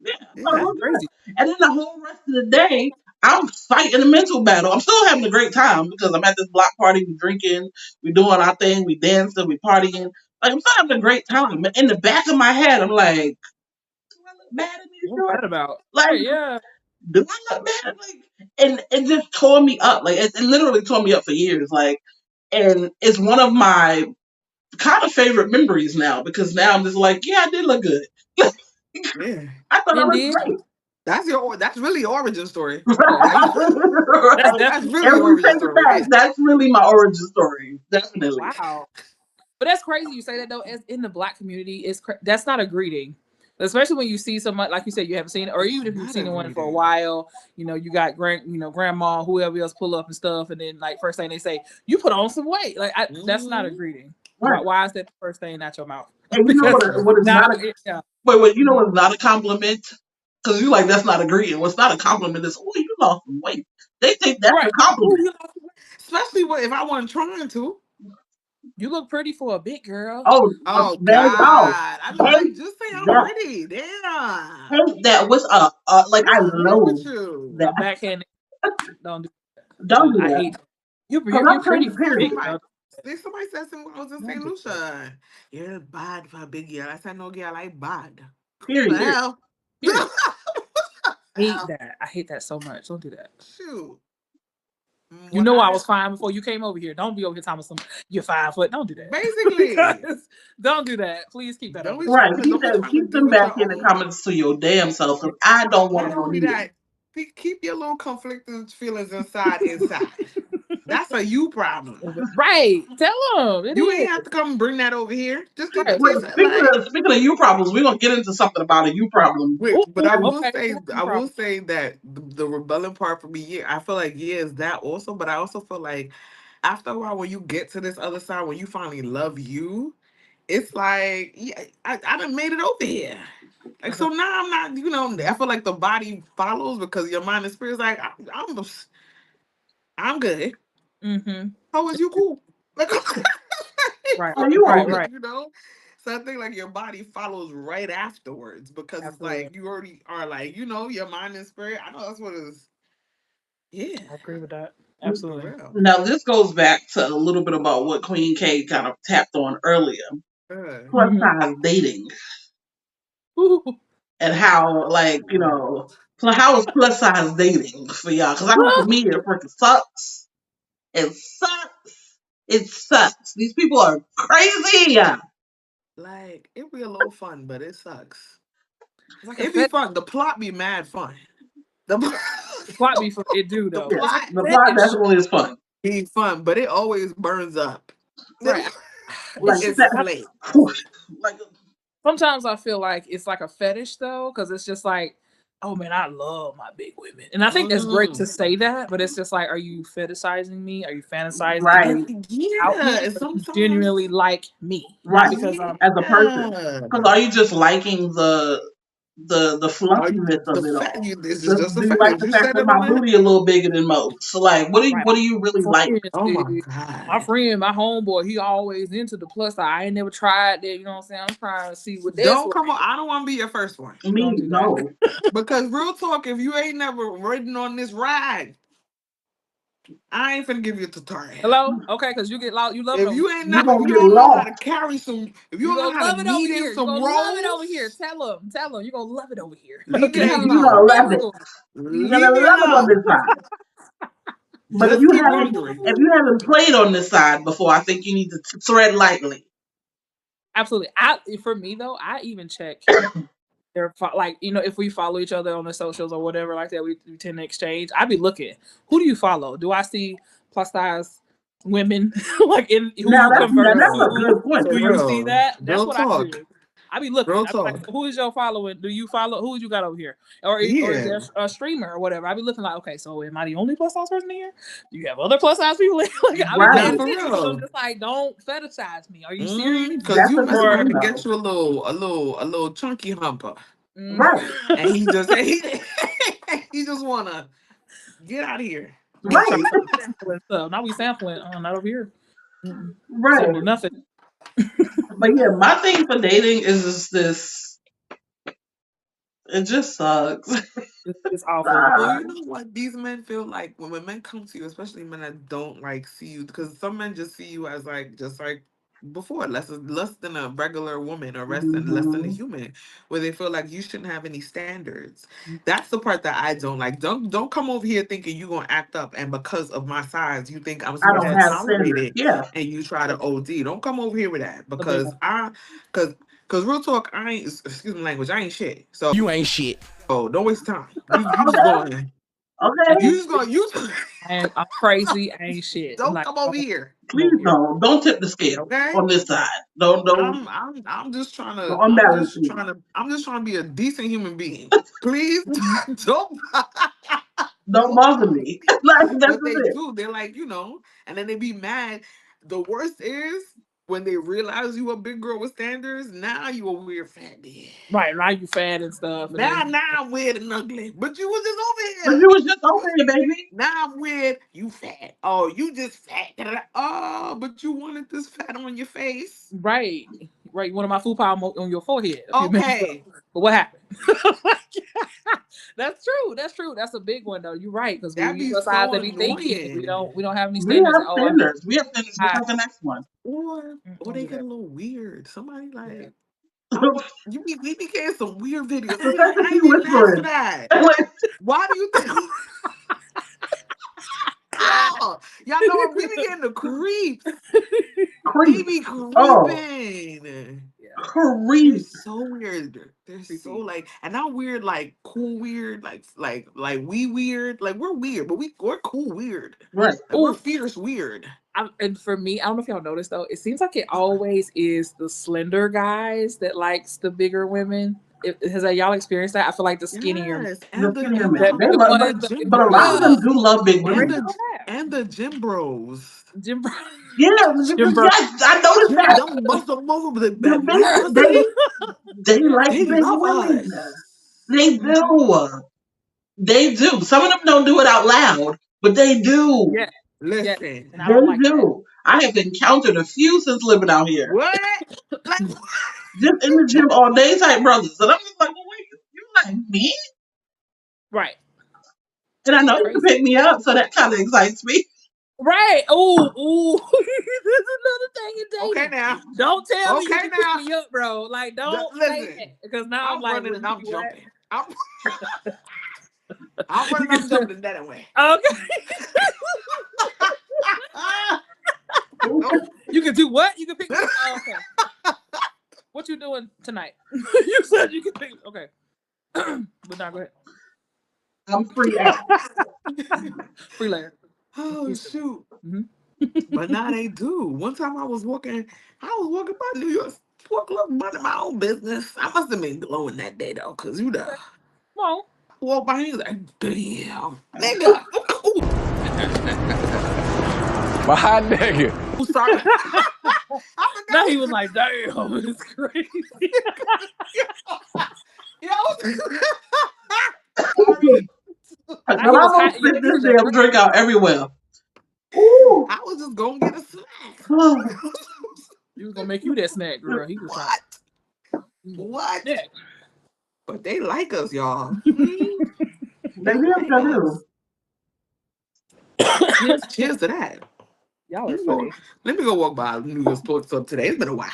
yeah, I thought it Yeah. That's looked crazy. good. And then the whole rest of the day, I'm fighting a mental battle. I'm still having a great time because I'm at this block party, we drinking, we doing our thing, we dancing, we partying. Like, I'm still having a great time. But in the back of my head, I'm like, do I look bad in these What's that shorts? about? Like, Right, yeah. do I look bad? Like, and it just tore me up. Like, it literally tore me up for years. Like, and it's one of my kind of favorite memories now because now I'm just like, yeah, I did look good. Yeah. I thought I And looked did great. That's really your origin story. that's Right. That's definitely If really your we origin take it story right back, there. that's really my origin story. Definitely. wow. But that's crazy you say that though. As in the black community, that's not a greeting. Especially when you see someone like you said you haven't seen it, or It's even if you've not a seen one for a greeting. while, you got grandma, whoever else pull up and stuff, and then like first thing they say, you put on some weight. Like that's not a Hmm. greeting. Right. Why is that the first thing out your mouth? And you know Because what is now, not a yeah. wait, you know Mhm. what's not a compliment? Because you like that's not a greeting. What's not a compliment is, oh, you lost some weight. They think that's Right. a Ooh, compliment. Especially if I wasn't trying to. you look pretty for a big girl. Oh, Oh that is all. God. I be Hate like, just say I'm that. pretty. Damn. Hate that. What's up? Like I What's wrong loathe with you? A that. backhand. Don't do Don't do I that. hate you. Because You're I'm pretty pretty. for a big Period. girl. Somebody said something when I was in Don't St. do that. Lucia. You're bad for a big girl. I said, no girl, I bad. Period. Period. Well, Period. Hate well, that. I hate that so much. Don't do that. shoot. You What know I I was fine before you came over here. Don't be over here telling me some you're 5 foot. Don't do that. basically Because don't do that. Please keep that don't under be Right. control. trying to Keep don't be that. trying to Keep deal them with back your in the own. comments to your damn self. Because I don't want Not to only believe it. that, keep your little conflicting feelings inside. That's a you problem. Right. Tell them it You ain't is. have to come bring that over here. Right. Wait, Just like speaking of you problems, we're gonna get into something about a you problem. wait, but Ooh, okay. I will Problem. say that the rebelling part for me, yeah, I feel like yeah, is that also, but I also feel like after a while when you get to this other side, when you finally love you, it's like yeah, I done made it over here. Like so now I'm not, I feel like the body follows because your mind and spirit's like I'm good. Mm-hmm. How was you cool? Like Right. Are you Right. okay? Right. you know? So I think like your body follows right afterwards because it's Absolutely. like you already are like, your mind and spirit. I know that's what it is. Yeah. I agree with that. For Absolutely. real. Now this goes back to a little bit about what Queen K kind of tapped on earlier. Uh, Plus Mm-hmm. size dating Ooh. and how how is plus size dating for y'all? Because I know for me it freaking sucks. It sucks. It sucks. These people are crazy. like it be a little fun, but it sucks. It's like a It be fetish. fun. The plot be mad fun. The, The plot be for it do the though, Yeah, but it's plot like the a plot fetish. definitely is fun. be fun, but it always burns up. Right. Like It's It's just that. flame. Like sometimes I feel like it's like a fetish though, because it's just like, oh man, I love my big women, and I think that's great to Mm. say that, but it's just like, are you fetishizing me? Are you fantasizing right, about me? Yeah, and Or do you sometimes genuinely like me? Not right. because I'm As a person, yeah. because are you just liking the Are you fluffiness the of it fact all? you this is just a Do you fact. like You the fact said that it my on that. booty a little bigger than most? So like, right. what do you really like? Friends, Oh my dude. My god. friend, my homeboy, he always into the plus side. I ain't never tried that. You know what I'm saying? I'm trying to see what that's Don't come on. like. I don't want to be your first one. Me, Don't do that. no. Because real talk, if you ain't never ridden on this ride, I ain't finna give you a tutorial. Hello? Okay, because you get loud. You love it If over you here. ain't You never, if gonna you get don't know how to lost. carry some, if you You don't know gonna how to love it over knead in here. You some gonna love it over here. rolls, Tell him. You gonna love it over here. leave me Okay, that You gonna alone. love it. Absolutely. You're gonna Leave me love it on alone. this side. But Just keep wondering. if you haven't played on this side before, I think you need to tread lightly. Absolutely. For me though, I even check their like if we follow each other on the socials or whatever like that, we tend to exchange. I be looking. Who do you follow? Do I see plus size women like in who Now you For converse that's a real. good to? point For Do because you see real. that? That's Real what I talk. do. I be looking. Real I be like, talk. who is your following? Do you follow? Who you got over here? Or is Yeah. there a streamer or whatever? I be looking like, okay, so am I the only plus size person in here? Do you have other plus size people? Like, I be Nah, paying for attention because I'm real. just like, don't fetishize me. Are you serious? Because That's you a good messing Or thing, around and though. get you a little chunky humper. Right. And he just he just wanna get out of here. Right. Right. Sampling stuff. Now we sampling. Not over here. Right. Sample nothing. But yeah, my thing for dating is just this. It just sucks. It's awful. Well, Ah, you know what? These men feel like when men come to you, especially men that don't like see you, because some men just see you as like just like before, less than a regular woman or less than a mhm. human, where they feel like you shouldn't have any standards. That's the part that I don't like. Don't come over here thinking you're gonna act up, and because of my size, you think I'm I supposed don't to have Yes. tolerate standards. it, Yeah. and you try to OD. Don't come over here with that The big because one. because real talk, I ain't excuse my language, I ain't shit. So You ain't shit. don't waste time. You just Okay. going. I Okay. You just gonna you I'm crazy. I ain't shit. don't Like, come over don't here, come over Please here. don't tip the scale okay? on this side. Don't I'm just trying don't to unbalance me. I'm just trying to be a decent human being. Please don't Don't don't bother bother me. me. Like that's But they it. do. They're like, and then they be mad. The worst is when they realize you a big girl with standards. Now you a weird fat bitch. Right. Now you fat and stuff. And Now then, I'm weird and ugly. But you was just But over you here. was just over here, baby. Now I'm weird. You fat. Oh, you just fat. Da-da-da. Oh, but you wanted this fat on your face. right. Right. One of my food palm on your forehead a few minutes ago. Okay. But what happened? That's true. That's true. That's a big one though. You're right. Because That we be plus size so that be thinking. annoying. We don't have any We standards. have Oh, I'm standards. We have standards. Just high. like the next one. Or Don't they do get that. a little weird. Somebody Yeah. like we be getting some weird videos. I be like, Especially I you ain't even asked for whispering. that. Like, Why do you think y'all know we be getting the creeps. They creep. be Oh, creeping. Yeah. They're creep. so weird. They're so Creepy. like, and not weird like cool weird, like we weird. Like we're weird, but we're cool weird. Right. Like we're Oh, fierce weird. and for me, I don't know if y'all noticed though, it seems like it always is the slender guys that likes the bigger women. Has y'all experienced that? I feel like the skinnier men Yes, The and the skinny and women. that the be They the love, ones that be gym but a like, lot of bros them ugh, do love big what are you and women. the doing that? and the gym bros. Jim Brown. Yeah, Jim because Brown. yes, I noticed Jim, that. them muscle over the The big big, pussy. they like They big love women. us. They do. They do. Some of them don't do it out loud, but they do. Yeah, yeah. Listen, And I They don't like that. do. I have encountered a few since living out here. what? Like, Just in the gym all day type brothers. And I'm just like, well, wait, you like me? Right. And I know you can Crazy. pick me up, so that kind of excites me. Right. Ooh, ooh. That's another thing in okay dating. now, Don't tell me you okay can pick now. me up, bro. Like, don't say that. Listen, Because now I'm I'm like, running well, and you I'm do what? jumping. I'm You running, can I'm jumping that way. okay. Nope. You can do what? You can pick me up. Oh, okay. What you doing tonight? You said you can pick. Okay. But now go ahead. I'm free at. Free layer. Oh shoot. Mm-hmm. But now they do. One time I was walking by New York Sport Club, minding my own business. I must have been glowing that day though, cause Okay. Well, I walked by, he was like, damn, nigga. My nigga. Oh, sorry. I now he was forgot. like, damn, it's crazy. Yo, sorry. I Now he was almost hot in your spit this picture that damn drink. drink out everywhere. Ooh. I was just gonna get a snack. He was gonna make you that snack, girl. He was trying. What? Yeah. But they like us, y'all. They Maybe I'm like gonna us. do. Cheers to that. Y'all are Let me go. funny. Let me go walk by New York Sports Club today. It's been a while.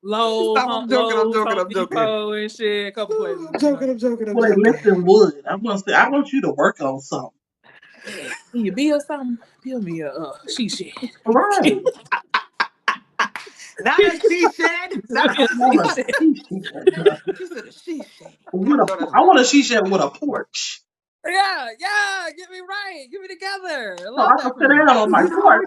Lowe's, Stop! I'm joking. I'm joking. Home I'm joking. Depot, and shit. A couple places. I'm joking. I'm joking. I'm Well, they joking. lifting wood. I want you to work on something. Can you build something? Build me a she shed. Right. Not a she shed. Not I want She a shed. she shed. she said a she shed. With I a, know that's I right. want a she shed with a porch. Yeah, yeah. Get me right. Get me together. I So love I can that for sit you. down on my You know, porch.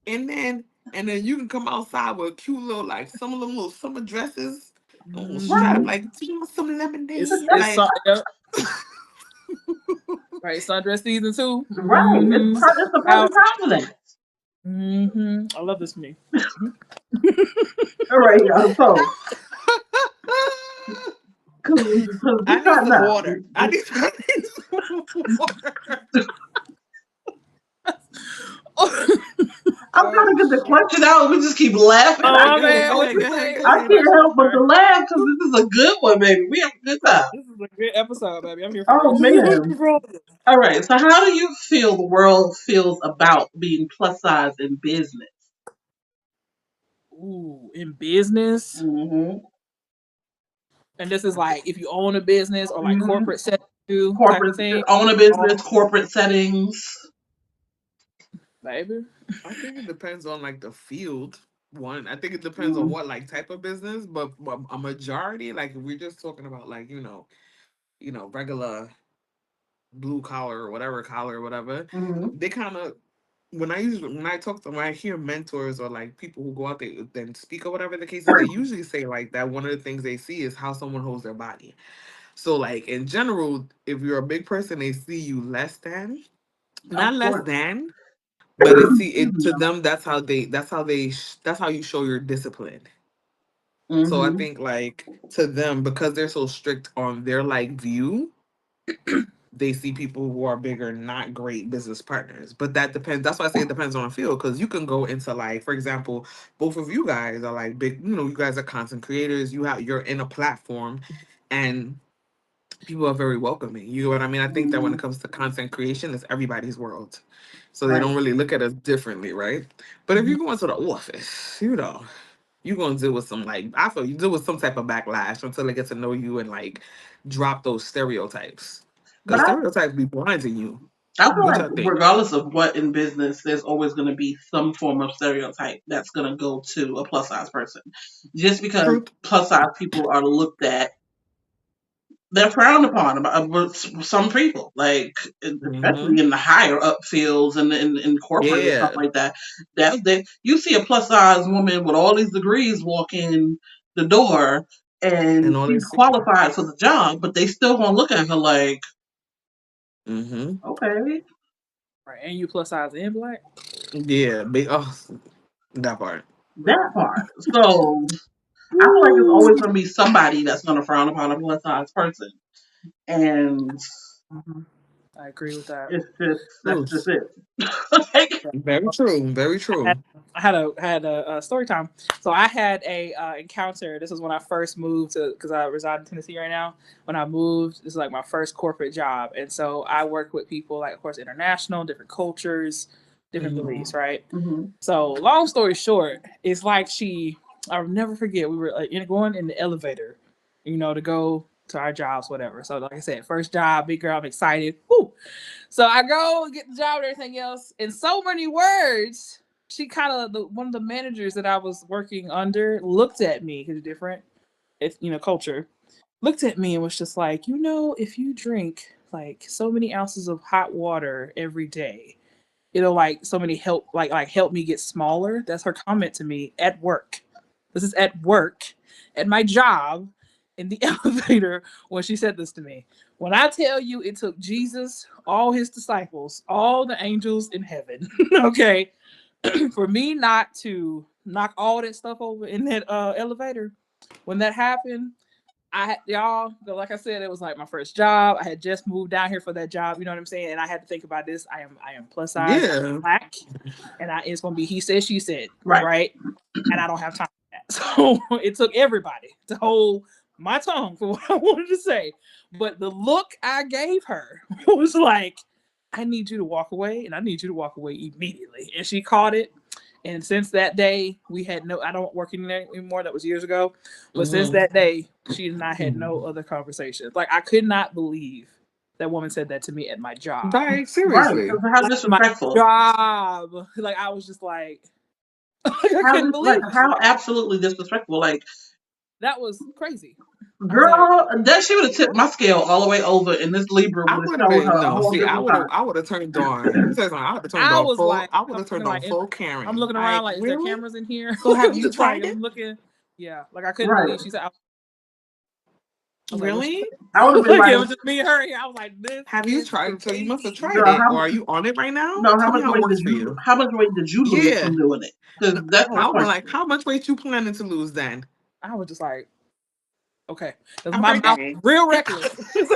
and then And then you can come outside with a cute little, like, some of them little summer dresses, a little strap, Right. Mm-hmm. like, do you want some lemonade? It's Like, yep. Right, sundress season 2. Right. Mm-hmm. It's the Out. perfect time for that. Mm-hmm. I love this for me. All right, y'all. So, because we I need try some now. water. I need some water. I'm trying to Oh get the shit. question out. We just keep laughing. Oh, Okay, my go ahead, man. go What ahead, you go ahead, say? go I What's the ahead. can't question? I'm help but sorry. to laugh because this is a good one, baby. We have a good time. This is a good episode, baby. I'm here for Oh it. man. All right. So, how do you feel the world feels about being plus size in business? Ooh, in business. Mm-hmm. And this is like if you own a business or like Mm-hmm. corporate setting too type of Corporate thing. own a Oh, business, corporate settings. baby. I think it depends on like the field. One, I think it depends on Mm-hmm. what like type of business, but a majority, like if we're just talking about like regular blue collar or whatever collar or whatever, Mm-hmm. they kind of when I hear mentors or like people who go out there then speak or whatever the case is, they usually say like that one of the things they see is how someone holds their body. So like in general, if you're a big person, they see you less than, Of not less course. than, but they see Excuse it me. to them. That's how you show your discipline. So I Mm-hmm. think like to them, because they're so strict on their like view, they see people who are bigger, not great business partners. But that depends. That's why I say it depends on the field. Because you can go into like, for example, both of you guys are like big. You guys are content creators. You're in a platform, and people are very welcoming. You know what I mean? I think that when Mm-hmm. it comes to content creation, it's everybody's world. So they Right. don't really look at us differently, right? But if Mhm. you go into the office, you're gonna deal with some like I feel you deal with some type of backlash until they get to know you and like drop those stereotypes. But Because stereotypes be blinding you. I feel What like y'all think? regardless of what in business, there's always going to be some form of stereotype that's going to go to a plus size person. Just because Truth. plus size people are looked at, they're frowned upon with some people, like Mm-hmm. especially in the higher up fields and in corporate and stuff Yeah. like that. That you see a plus size woman with all these degrees walk in the door and And all they she's see. qualified for the job, but they still gonna look at her like, Mm-hmm. okay, Right, and you plus size and black. Yeah. That part. that part. So I feel like it's Ooh. always gonna be somebody that's gonna frown upon a plus size person, and Mhm. I agree with that. it's just that's just Truth. it. Like, Very true. Very had, true. I had a story time. So I had a encounter. This was when I first moved to because I reside in Tennessee right now. When I moved, this is like my first corporate job, and so I work with people like, of course, international, different cultures, different Mm-hmm. beliefs, right? mm-hmm. So long story short, it's like I'll never forget. We were going in the elevator, to go to our jobs, whatever. So like I said, first job, big girl, I'm excited. Woo! So I go get the job and everything else. In so many words, she kind of one of the managers that I was working under looked at me because different, it's culture. Looked at me and was just like, if you drink like so many ounces of hot water every day, it'll like so many help me get smaller. That's her comment to me at work. This is at work, at my job, in the elevator when she said this to me. When I tell you it took Jesus, all his disciples, all the angels in heaven, okay, for me not to knock all that stuff over in that elevator, when that happened, y'all, like I said, it was like my first job. I had just moved down here for that job. You know what I'm saying? And I had to think about this. I am plus size, I'm Yeah. black, and it's gonna be he said, she said, Right. right? And I don't have time for that. So it took everybody to hold my tongue for what I wanted to say. But the look I gave her was like, I need you to walk away, and I need you to walk away immediately. And she caught it. And since that day, we had I don't work in there anymore. That was years ago. But since Mm-hmm. that day, she and I had no other conversations. Like, I could not believe that woman said that to me at my job. Right. Right. Seriously. Because how Like, my disrespectful. job. Like, I was just like, I couldn't believe it. How Like, absolutely disrespectful. Like, that was crazy. I was like, Girl, that she would have tipped my scale all the way over, and this Libra I would have would have shown been her a no. whole See, different side. I would have turned on. Let me tell you something. I would have turned I on was full. like, I would I'm have turned looking on like, full I'm Karen. looking around Like, like, is there really? cameras in here? So have I'm you just like, tried I'm it? looking. Yeah, like I couldn't Right. believe she said. I was like, what she Really? I would have said? been Like like, it was just me and her here. I was like, this Have you is tried? So you must have crazy. tried girl, it, or are you on it right now? no, Tell me how it works for you. how much weight did you lose Yeah. from doing it? Because No, that's I my was, I would be like, question. how much weight you planning to lose then? I was just like, okay, because Have a my great mouth day. was real reckless.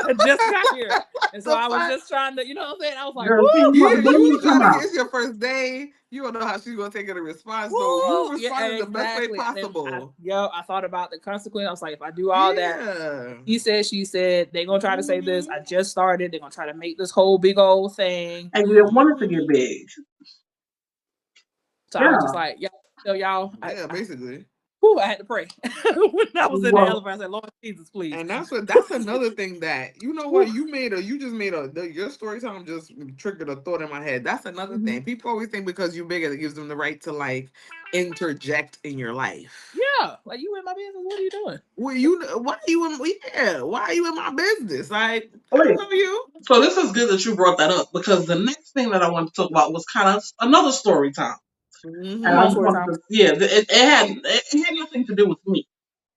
I just got here, and so The I was fuck? just trying to, you know what I'm saying? I was like, Girl, see, woo, you want Yeah, the you baby? Come trying to get out. it's your first day. You don't know how she's gonna take it in response. So you woo, yeah, responded the best way exactly. And then possible. I thought about the consequence. I was like, if I do all that, Yeah. he said, she said, they're gonna try to say this. Mm-hmm. I just started. They're gonna try to make this whole big old thing. And you didn't want it to Mm-hmm. get big. So I was just Yeah. like, y'all, Yeah, basically. I had to pray when I was in the Well, elevator. I said, Lord Jesus, please. And that's another thing that you know what you just made your story time just triggered a thought in my head. That's another Mhm. thing. People always think because you're bigger, it gives them the right to like interject in your life. Yeah, like you in my business. What are you doing? Well, why are you in why are you in my business? Like I wait. don't know you. So this is good that you brought that up because the next thing that I want to talk about was kind of another story time. And Come I Mm-hmm. on, just story wanted time. to, yeah, it had nothing to do with me.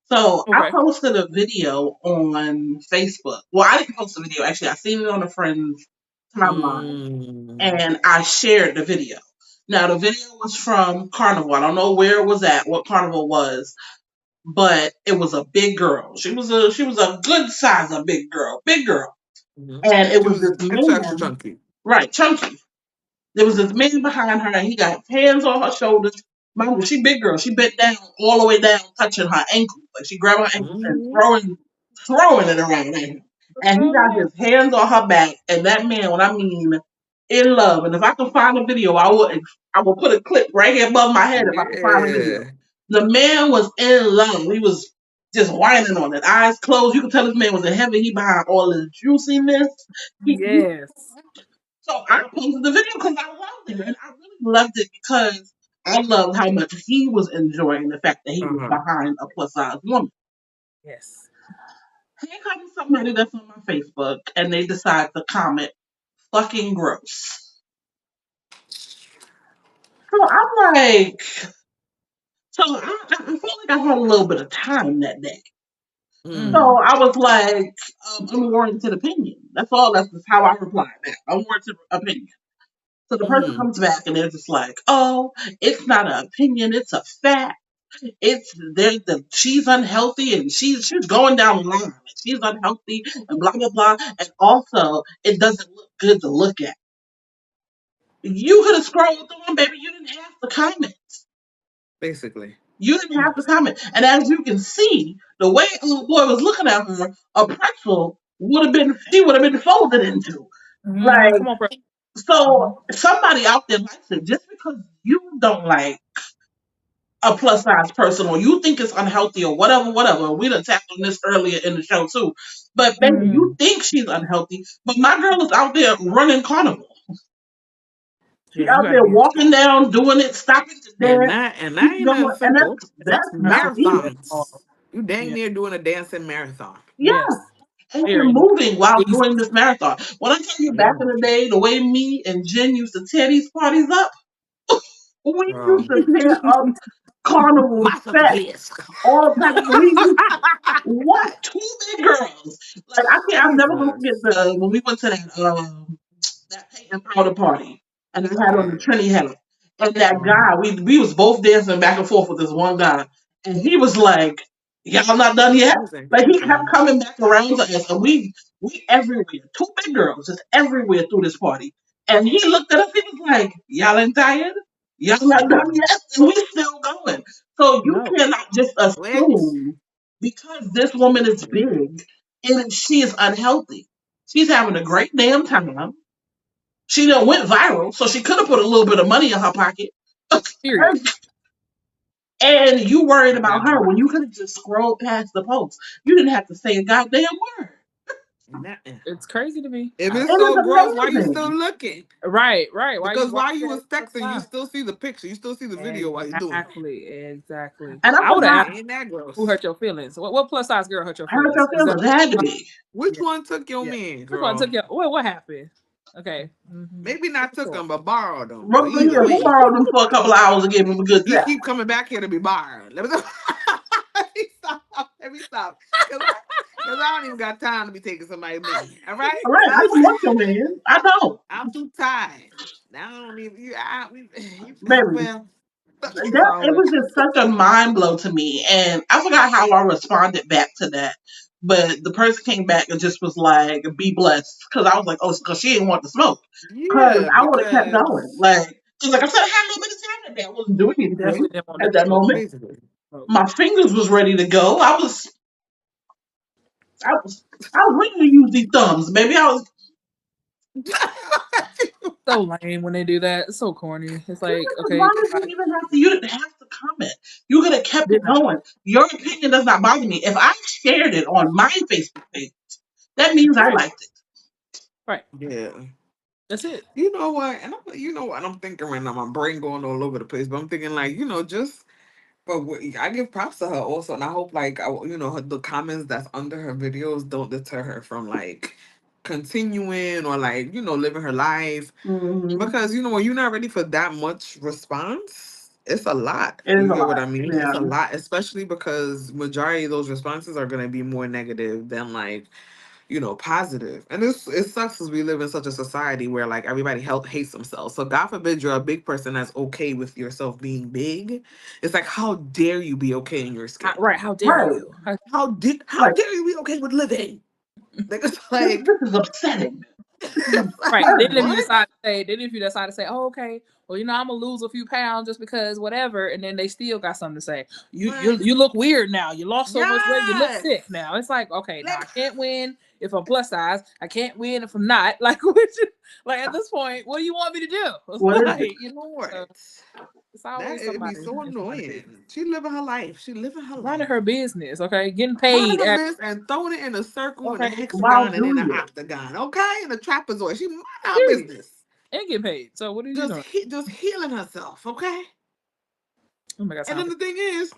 So I Okay. posted a video on Facebook. Well, I didn't post a video. Actually, I seen it on a friend's timeline Mm. and I shared the video. Now, the video was from Carnival. I don't know where it was at, what Carnival was, but it was a big girl. She was a good size, a big girl. Mm-hmm. And it She was was this extra man, chunky. right, chunky. There was this man behind her, and he got hands on her shoulders. Mind you, she big girl. She bent down all the way down, touching her ankles. Like she grabbed her ankles and Mm-hmm. throwing it around at him. And he got his hands on her back. And that man, when I mean in love, and if I can find a video, I will put a clip right here above my head if I can find a video. Yeah. The man was in love. He was just whining on it, eyes closed. You could tell this man was in heaven. He behind all this juiciness. He Yes. so I posted the video because I loved it. And I really loved it because I loved how much he was enjoying the fact that he was Uh-huh. behind a plus size woman. Yes. Here comes somebody that's on my Facebook and they decide to comment fucking gross. So I'm like, I feel like I had a little bit of time that day. Mm. So Mm. I was like, unwarranted opinion. That's all. That's just how I replied back. Unwarranted opinion. So the person Mm-hmm. comes back and they're just like, oh, it's not an opinion, it's a fact. It's she's unhealthy and she's going down the line. Like, she's unhealthy and blah blah blah. And also it doesn't look good to look at. You could have scrolled through them, baby. You didn't have to comment. Basically. You didn't have to comment. And as you can see, the way old boy was looking at her, a pretzel would have been folded into. Mm-hmm. Like Come on, bro. so Mm-hmm. somebody out there likes it just because you don't like a plus size person or you think it's unhealthy or whatever. We done tackled this earlier in the show too. But baby, Mm-hmm. you think she's unhealthy, but my girl is out there running carnival. She Yeah, you out got to there be. walking down, doing it, stopping to And dance, that keep ain't going, nothing and simple. that's No, not easy. at all. Marathons. You dang Yeah. near doing a dancing marathon. Yeah, Yes. and you're Very moving while easy. doing this marathon. When I tell you back in Mm. the day, the way me and Jen used to tear these parties up, we used Girl. to tear up carnival sets Masterpiece. all types of. We used what? Two big girls. Like I can't. I'm never gonna forget Jesus. the when we went to that paint and powder party, and I had on the Yeah. Trini hat, and that Mhm. guy. We was both dancing back and forth with this one guy, and he was like, "Y'all not done yet?" That was Like he kept incredible. coming back around to us, and we everywhere. Two big girls just everywhere through this party, and he looked at us. He was like, "Y'all ain't tired? Y'all not done Mm-mm. yet?" And we still going. So you No. cannot just What? assume because this woman is big and she is unhealthy. She's having a great damn time. She done went viral, so she could have put a little bit of money in her pocket. Period. And you worried I about got her you. when you could have just scrolled past the post. You didn't have to say a goddamn word. Nuh-uh. It's crazy to me. If It it's is so gross, why you still amazing. looking? Right, right. Because Why while you you was at plus texting, you size? still see the picture. You still see the video while you doing it. Exactly, exactly. And I I would have forgot, asked Ain't that who gross? hurt your feelings. What plus size girl hurt your hurt feelings? your Because feelings. It had to be. Which yeah, one took your yeah. man, Which one took girl? your what happened? Okay. Mm-hmm. Maybe not took him, but borrowed him. But Brooklyn either here, who way, borrowed them for a couple of hours and gave him a good he tap? keep coming back here to be borrowed. Let me let me stop. Let me stop. Cause I don't even got time to be taking somebody's man. All right? All right, I don't want your man. I don't. I'm too tired. Now I don't even Baby, well. It's that it always was just such a mind blow to me, and I forgot how I responded back to that. But the person came back and just was like, "Be blessed," because I was like, "Oh, because she didn't want the smoke." Because Yeah, I would have kept going. because Like she's like, "I said I had a little bit of time that day. I wasn't doing anything definitely didn't want at that that smoke. moment. basically. My fingers was ready to go. I was ready to use these thumbs, baby. I was So lame when they do that. It's so corny. It's like, why okay, did you goodbye. even have to? You didn't have to comment. You could have kept it Did not. going. Your opinion does not bother me. If I shared it on my Facebook page, that means I Right, liked it. right. Yeah. That's it. You know what? And you know what I'm thinking right now. My brain going all over the place, but I'm thinking like, just. But I give props to her also, and I hope like the comments that's under her videos don't deter her from like continuing or like living her life, Mm-hmm. because when you're not ready for that much response, it's a lot. It is You a get lot. what I mean? It's a Yeah. lot, especially because majority of those responses are gonna be more negative than like positive. And it sucks because we live in such a society where like everybody hates themselves. So God forbid you're a big person that's okay with yourself being big. It's like, how dare you be okay in your skin? Right. How dare Right. you? How Like dare you be okay with living? Like it's this, like this is upsetting. This is it's Right. like Then if you upsetting. what? decide to say, oh, okay, well, I'm gonna lose a few pounds just because whatever, and then they still got something to say. Right. You look weird now. You lost so much weight. You look Yes. sick now. It's like, okay, now I Like, can't win if I'm plus size. I can't win if I'm not. Like, which, like at this point, what do you want me to do? What is it? Like, Lord. so it's That always it'd be somebody so in somebody's business. annoying. She living her life. She living her Running life. her business, okay, getting Running paid, her business and throwing it in a circle and a okay, Why hexagon and do then an you? octagon. Okay? And a trapezoid. She mind her period, business. and get paid. So what are you doing? Just healing herself, okay? Oh my god, And time then for the thing is,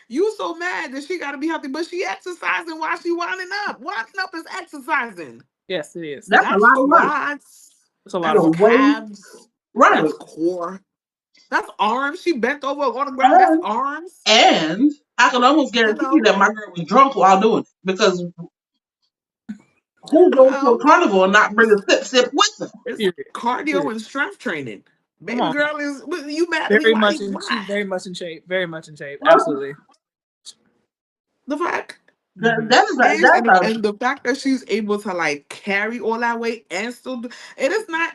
you so mad that she gotta be healthy, but she exercising while she winding up. Winding up is exercising. yes, it is. That's a That's lot of work. quads, It's a lot of that's Your work. weight, calves, right? that's core, that's arms. She bent over on the ground, that's And arms. and I can almost You guarantee you know, that my girl was drunk while doing it because who goes to a hello. carnival and not bring a sip with them? It's Period. cardio Period. and strength training. Come Baby on. girl is you mad at me? Very Why? much in she's Why? very much in shape. Very much in shape. Well, Absolutely. The fact. Hmm. And the fact that she's able to like carry all that weight and still do it is not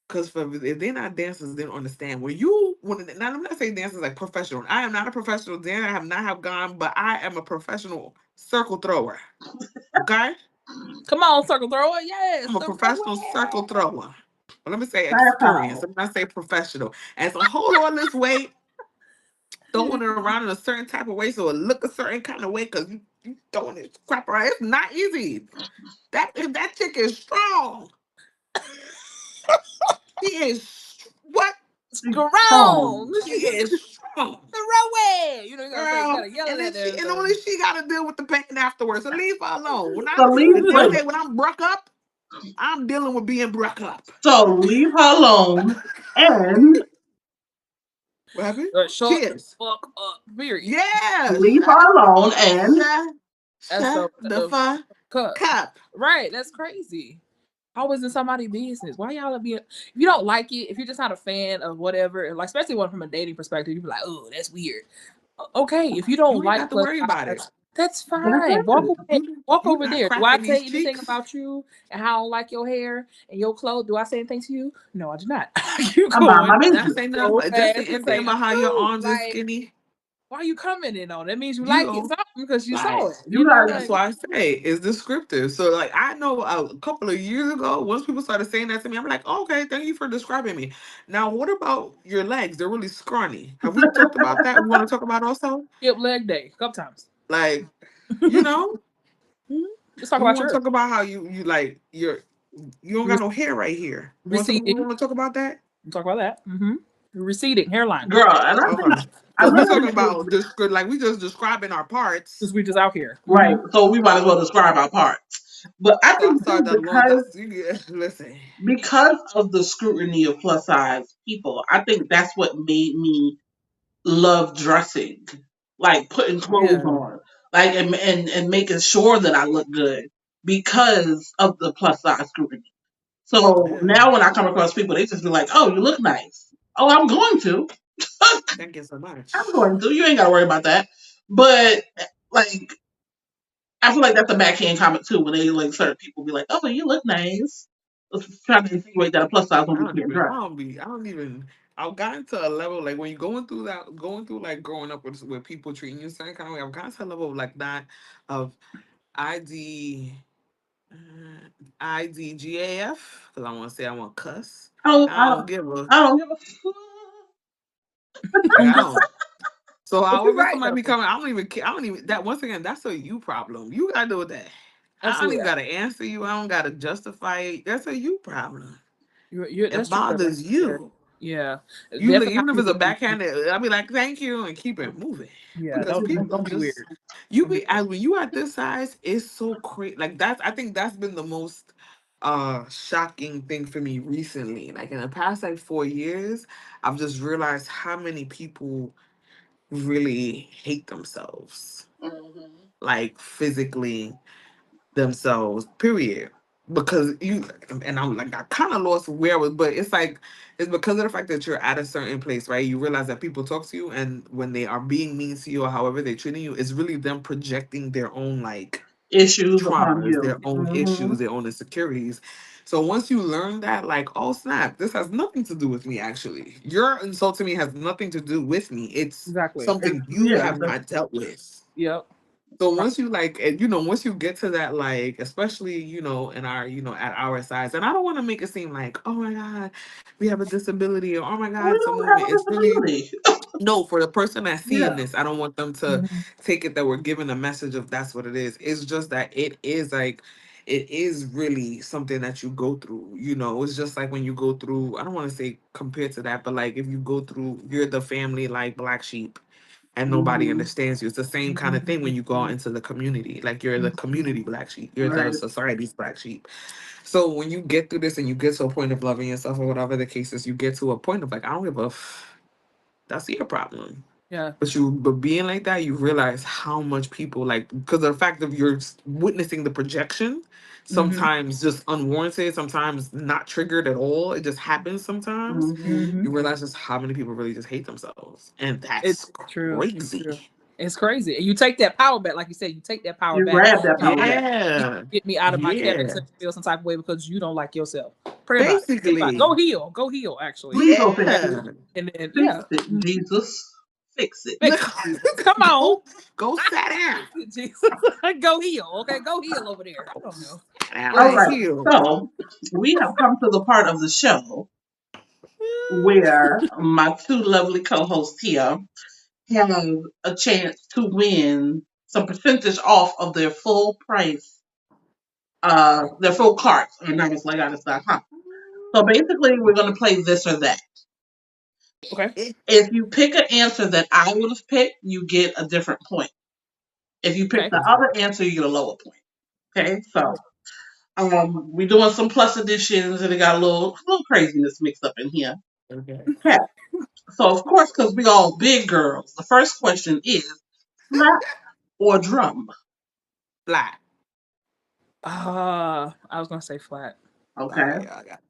because if they're not dancers, they don't understand. Now I'm not saying dancers like professional. I am not a professional dancer. I have not have gone, but I am a professional circle thrower. Okay, Come on, circle thrower. I'm Yes. a The professional way. circle thrower. But let me say Five experience. pounds. Let me not say professional. And so hold all this weight, throwing it around in a certain type of way, so it look a certain kind of way because you throwing it crap around. It's not easy. That chick is strong. She is what? Strong. She is strong. Throw it. You gotta say, you Girl, gotta yell and it then at she them. and only she got to deal with the pain afterwards. So leave her alone. So leave The next wait. day when I'm broke up, I'm dealing with being broke up. So leave her alone and What happened? Shut the Cheers. fuck up. Period. Yeah, leave her alone and That's shut the the fuck cup. up. Right. That's crazy. Always in somebody's business. Why y'all be? If you don't like it, if you're just not a fan of whatever, and like especially one from a dating perspective, you be like, oh, that's weird. Okay, if you You don't ain't like got to plus worry about it. size, that's that's fine. Walk it. away. Walk You over not there. Do I cracking say these anything cheeks. about you and how I don't like your hair and your clothes? Do I say anything to you? No, I do not. You I'm about going my Not business. say nothing, so but just say fast and anything say about how your you. arms is Like, skinny. why are you commenting on? That means you You like it know, something because you saw like it. You guys, that's Like why I say it's descriptive. So like I know a couple of years ago, once people started saying that to me, I'm like, okay, thank you for describing me. Now, what about your legs? They're really scrawny. Have we talked about that? We want to talk about also? skip leg day a couple times. Like, you know, Let's talk We about want to yours. talk about how you like you don't got no hair right here. We Receding. want to talk about that. We'll talk about that. Receding hairline. Girl, and Okay, I because we love talking this. about just like we just describing our Since parts. we just out here. Right. So we might as well describe our parts. But I So I think started too, that long. That's you, listen. because of the scrutiny of plus size people, I think that's what made me love dressing, like putting clothes Yeah. on, like and making sure that I look good because of the plus size scrutiny. So Yeah, now when I come across people, they just be like, "Oh, you look nice." Oh, I'm going to. thank you so much. I'm going to. You ain't got to worry about that. But like, I feel like that's a backhand comment too when they like certain people be like, "Oh, you look nice." Trying to insinuate that a plus size I woman don't can't even. dress. I don't even. I've gotten to a level like when you're going through like growing up with people treating you a certain kind of way. I've gotten to a level of like that of ID, IDGAF because I want to say I want cuss. I don't. I I don't don't. give a I don't give a fuck. like I don't. So But you're however right somebody be though. coming, I don't even care. I don't even that once again, that's a you problem. You gotta deal with that. I don't Absolutely. even gotta answer you. I don't gotta justify it. That's a you problem. You're It that's true though. bothers Yeah. you. Yeah. You Definitely have even if it's a people. backhanded, I'll be like, thank you and keep it moving. Yeah. Because people Don't be just weird. you Don't be be as when you at this size, it's so crazy. Like that's I think that's been the most shocking thing for me recently. Like in the past like 4 years, I've just realized how many people really hate themselves, Mhm. like physically themselves, period. Because you and I'm like I kind of lost where I was, but it's like it's because of the fact that you're at a certain place, right? You realize that people talk to you, and when they are being mean to you or however they're treating you, it's really them projecting their own like Issues upon traumas, you. their own Hmm. issues, their own insecurities. So once you learn that, like, oh snap, this has nothing to do with me. Actually, your insult to me has nothing to do with me. It's exactly. It's something you yeah. have not dealt with. Yep. So Right. once you like, and once you get to that, like, especially, in our, at our size, and I don't want to make it seem like, oh my God, we have a disability, or oh my God, We it's a don't have movement. a It's really, disability. no, for the person that's seeing Yeah. this, I don't want them to Mhm. take it that we're giving a message of that's what it is. It's just that it is really something that you go through. It's just like when you go through, I don't want to say compared to that, but like if you go through, you're the family like black sheep and nobody Hmm. understands you. It's the same kind of thing when you go out into the community. Like you're the community black sheep. You're the Right. society's black sheep. So when you get through this and you get to a point of loving yourself or whatever the case is, you get to a point of like, I don't give a that's your problem. Yeah. But being like that, you realize how much people like because of the fact that you're witnessing the projection, Hmm. sometimes just unwarranted, sometimes not triggered at all. It just happens sometimes. Hmm. Hmm. You realize just how many people really just hate themselves, and It's that's true. It's crazy. true. It's crazy. And you take that power back, like you said, you take that power You back. grab that And power like, back. you Yeah, get me out of my character yeah. to feel some type of way because you don't like yourself. Pray about it. Pray about it. Basically, Go heal. Go heal, actually. Please don't fix it. yeah. And then Fix yeah. it, Jesus. Fix it. Fix it, Jesus. Come on. Go sit down. Fix it, Jesus. Go heal. Okay. Go heal over there. I don't know. Sit down All and Right. right. heal. So we have come to the part of the show where my two lovely co-hosts here have a chance to win some percentage off of their full price, their full carts on numbers.com. So basically, we're going to play this or that. Okay. If you pick an answer that I would have picked, you get a different point. If you pick Okay. the other answer, you get a lower point. Okay, so we're doing some plus additions, and it got a little craziness mixed up in here. Okay. Okay, so of course, because we all big girls, the first question is slap or drum. Flat. I was gonna say flat. All Okay, right, I got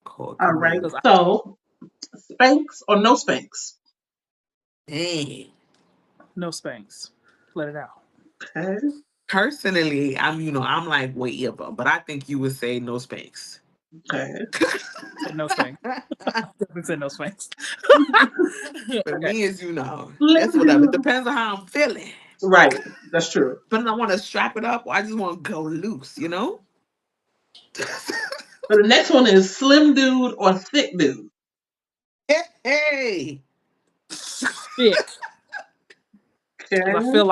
called all right. Because committee. I So Spanx or no Spanx? Dang. no spanks. Let it out. Okay, Personally, I'm like way above, but I think you would say no space. okay. Said no spanks. Definitely said no spanks. But Okay. me, as Slim it's whatever. It dude. depends on how I'm feeling. Right, that's true. But I want to strap it up, or I just want to go loose. So the next one is slim dude or thick dude. Hey, Thick. Okay, Because I feel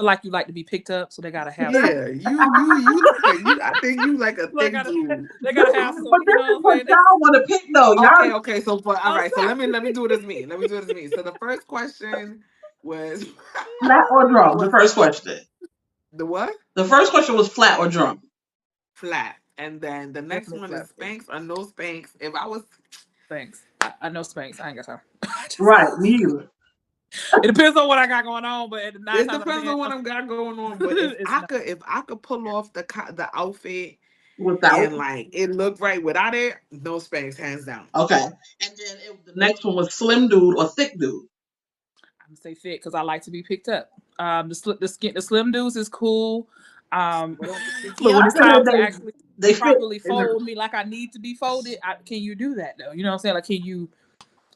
feel like you like to be picked up, so they gotta have some. Yeah, you like I think you like a Like, thick dude. they gotta have some. But You this know is what what I'm saying? y'all want to pick, though. Y'all Okay. So for all I'm right, so sorry. let me do it as me. Let me do it as me. So the first question was flat or drum? The was first question. the what? The first question was flat or drum. Flat. And then the next Definitely one is flat. Spanx or no Spanx. If I was Thanks. I know Spanx. I ain't got time. Right, me either. It depends on what I got going on, but at the 9 it times out of depends 10, on what I've got going on, but it's not. if I could pull off the outfit Without. and like it looked right without it, no Spanx, hands down. Okay. And then the next one was slim dude or thick dude. I'm gonna say fit because I like to be picked up. The slim dudes is cool. What else to pick But you when I it's up? said time to actually they fit. properly fold me like I need to be folded, can you do that though? You know what I'm saying? Like, can you,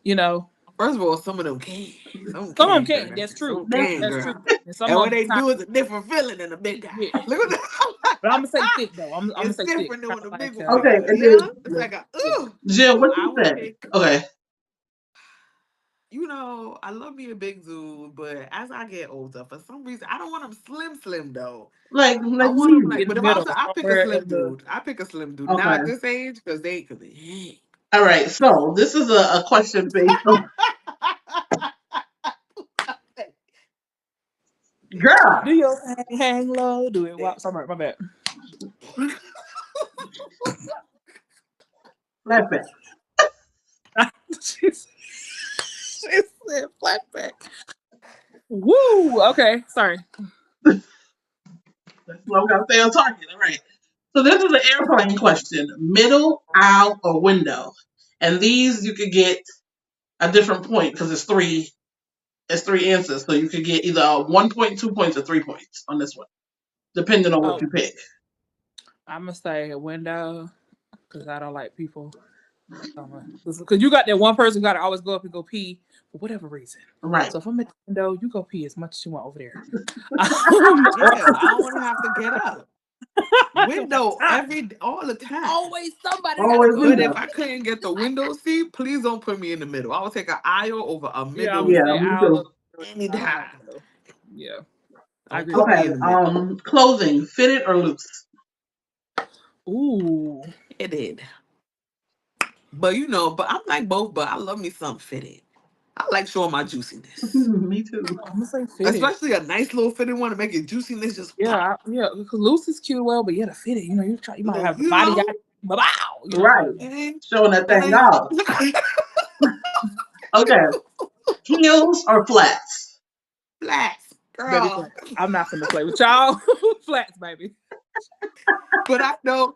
you know, First of all, some of them can. Some some of them can, can. girl. That's true. Some can, That's true. girl. And some And of what them they time, do is a different feeling than a big guy. yeah. Look at that. But I'm gonna say thick though. I'm gonna It's say thick. different than Kind when of the big like one big Okay, guy. and Yeah? It's then like a yeah. ooh. Jill, So what I you would said? pick, Okay. I love me a big dude, but as I get older, for some reason, I don't want him slim though. Like I want him me. like, In but the if I was middle, to, I pick a somewhere slim in the. dude. I pick a slim dude now Okay. at this age because they. All right. So this is a question based on girl. Do your hang low. Do it. Wow, sorry, my bad. Flat back. she said flat back. Woo. Okay. Sorry. That's what I'm gonna stay on target. All right. So this is an airplane question: middle, aisle, or window. And these you could get a different point because it's three. It's three answers, so you could get either 1 point, 2 points, or 3 points on this one, depending on what Oh, you pick. I'm gonna say a window because I don't like people. Because you got that one person who got to always go up and go pee for whatever reason. Right. So if I'm at the window, you go pee as much as you want over there. Yeah, I don't want to have to get up. I don't have Window time. all the time. Always somebody got to Always go But pee. if window. I couldn't get the window seat, please don't put me in the middle. I would take an aisle over a Yeah, I middle would Yeah, say me aisle. too. I don't like anytime. window. Yeah, I Don't agree with put that. me Okay. in the middle. Clothing, fitted or loose? Ooh, It did. But but I'm like both, but I love me some fitted. I like showing my juiciness. Me too. I'm gonna say fitted. Especially a nice little fitted one to make your juiciness just Yeah, pop. yeah, because loose is cute, well, but yeah, the fitted. You might Look, have the body out, but wow, Right. but it ain't Showing that it thing ain't off. Okay. Heels or flats? flats, baby, girl. I'm not gonna play with y'all. Flats, baby. But I know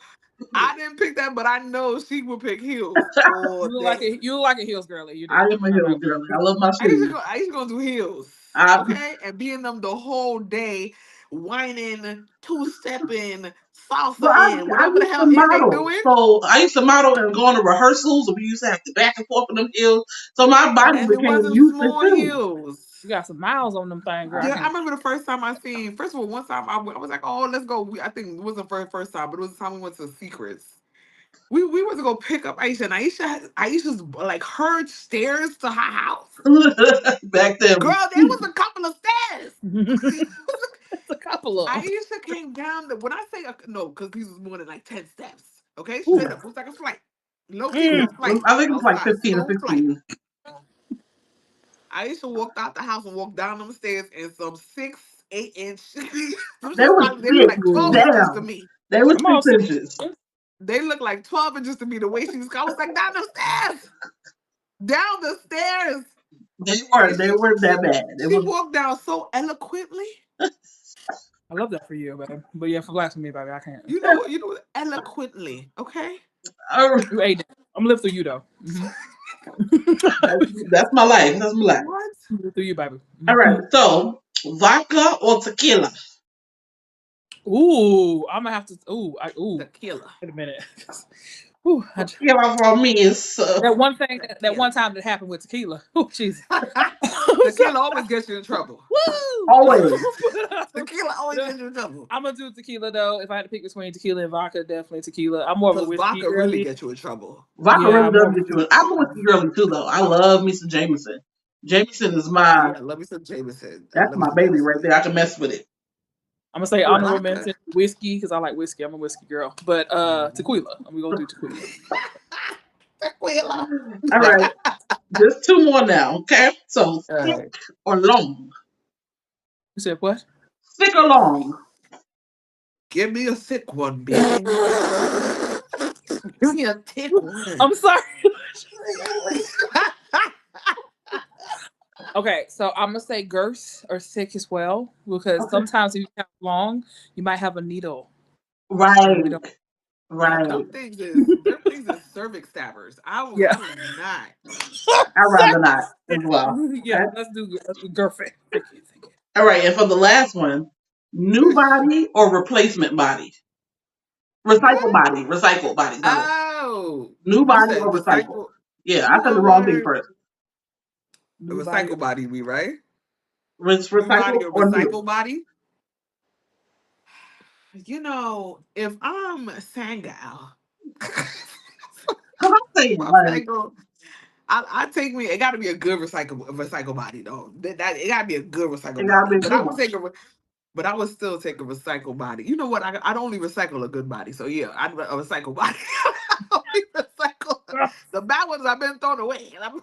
I didn't pick that, but I know she would pick heels all day. You look like a heels girly. You I do. am a I'm not. heels girl. I love my shoes. I used to go do heels, I, okay, and be in them the whole day, whining, two stepping, salsa in, I whatever the used to hell in they model. doing, So I used to model and go on to rehearsals, and we used to have to back and forth on them heels. So my body and it became wasn't used to small too. heels. You got some miles on them things, girl. I Yeah, I can't. remember the first time I seen. First of all, one time I was like, "Oh, let's go." I think it wasn't for the first time, but it was the time we went to Secrets. We went to go pick up Aisha, and Aisha's like heard stairs to her house. Back then, Girl, there was a couple of stairs. It's a couple of them. Aisha came down when I say no, because these was more than like 10 steps. Okay, ooh, straight up. It was like a flight. Low key was yeah, Mm. a flight I think it was like outside. 15 or Stone flight. 16. Aisha walked out the house and walked down them stairs in some 8 inch. They were They look 6. like Ooh. 12 inches to Damn. me. They were I'm all 6 inches. They look like 12 inches to me. The way she was, I was like, down the stairs. Down the stairs. And They were that bad. They she were, walked down so eloquently. I love that for you, baby. But yeah, for blasphemy, baby, I can't. Eloquently. Okay. uh, You ate that. I'm gonna live through you though. Mm-hmm. that's my life. That's my life. What? Live through you, baby. All Mm-hmm. right. So, vodka or tequila? Ooh, I'm gonna have to. The killer. Wait a minute. Ooh, Tequila for me is that one thing, The that one killer. time that happened with tequila. Oh, Jesus. The killer always gets you in trouble. Woo! always. The killer always gets you in trouble. I'm gonna do tequila though. If I had to pick between tequila and vodka, definitely tequila. I'm more of a Because whiskey vodka really girly. gets you in trouble. Vodka Yeah, really I'm does more of a get you in. whiskey I'm a girly. whiskey girly too, though. I love me some Jameson. Jameson is Yeah, I love me some Jameson. I that's love me my some baby right Jameson. there. I can mess with it. I'm gonna say honorable Vodka. mention whiskey because I like whiskey. I'm a whiskey girl. But tequila. I'm gonna do tequila. Tequila. All right. Just two more now. Okay. So All thick right. or long? You said what? Thick or long? Give me a thick one, baby. Give me a thick one. I'm sorry. Okay, so I'm gonna say girth or thick as well because Okay. sometimes if you have long, you might have a needle, and we Right. don't. Yeah, Right. Them things is cervix stabbers. yeah. I will not. I'd rather not as well. yeah. Okay. Let's do girlfriend. Thank you. All right. And for the last one, new body or replacement body? Recycle What? body. Recycle body. Sorry. Oh, New you body said or recycle? recycle. Yeah, I You said the know wrong thing what? first. A New body. recycle body, we right? New body Recycle or or new? recycle body? If I'm single, Because I'm saying, I'm like, single. I take me. It got to be a good recycle body though. That it got to be a good recycle it got to be body. a But good I would one. take a. But I would still take a recycle body. You know what? I'd only recycle a good body. So yeah, a recycle body. I only recycle the bad ones I've been thrown away. And I'm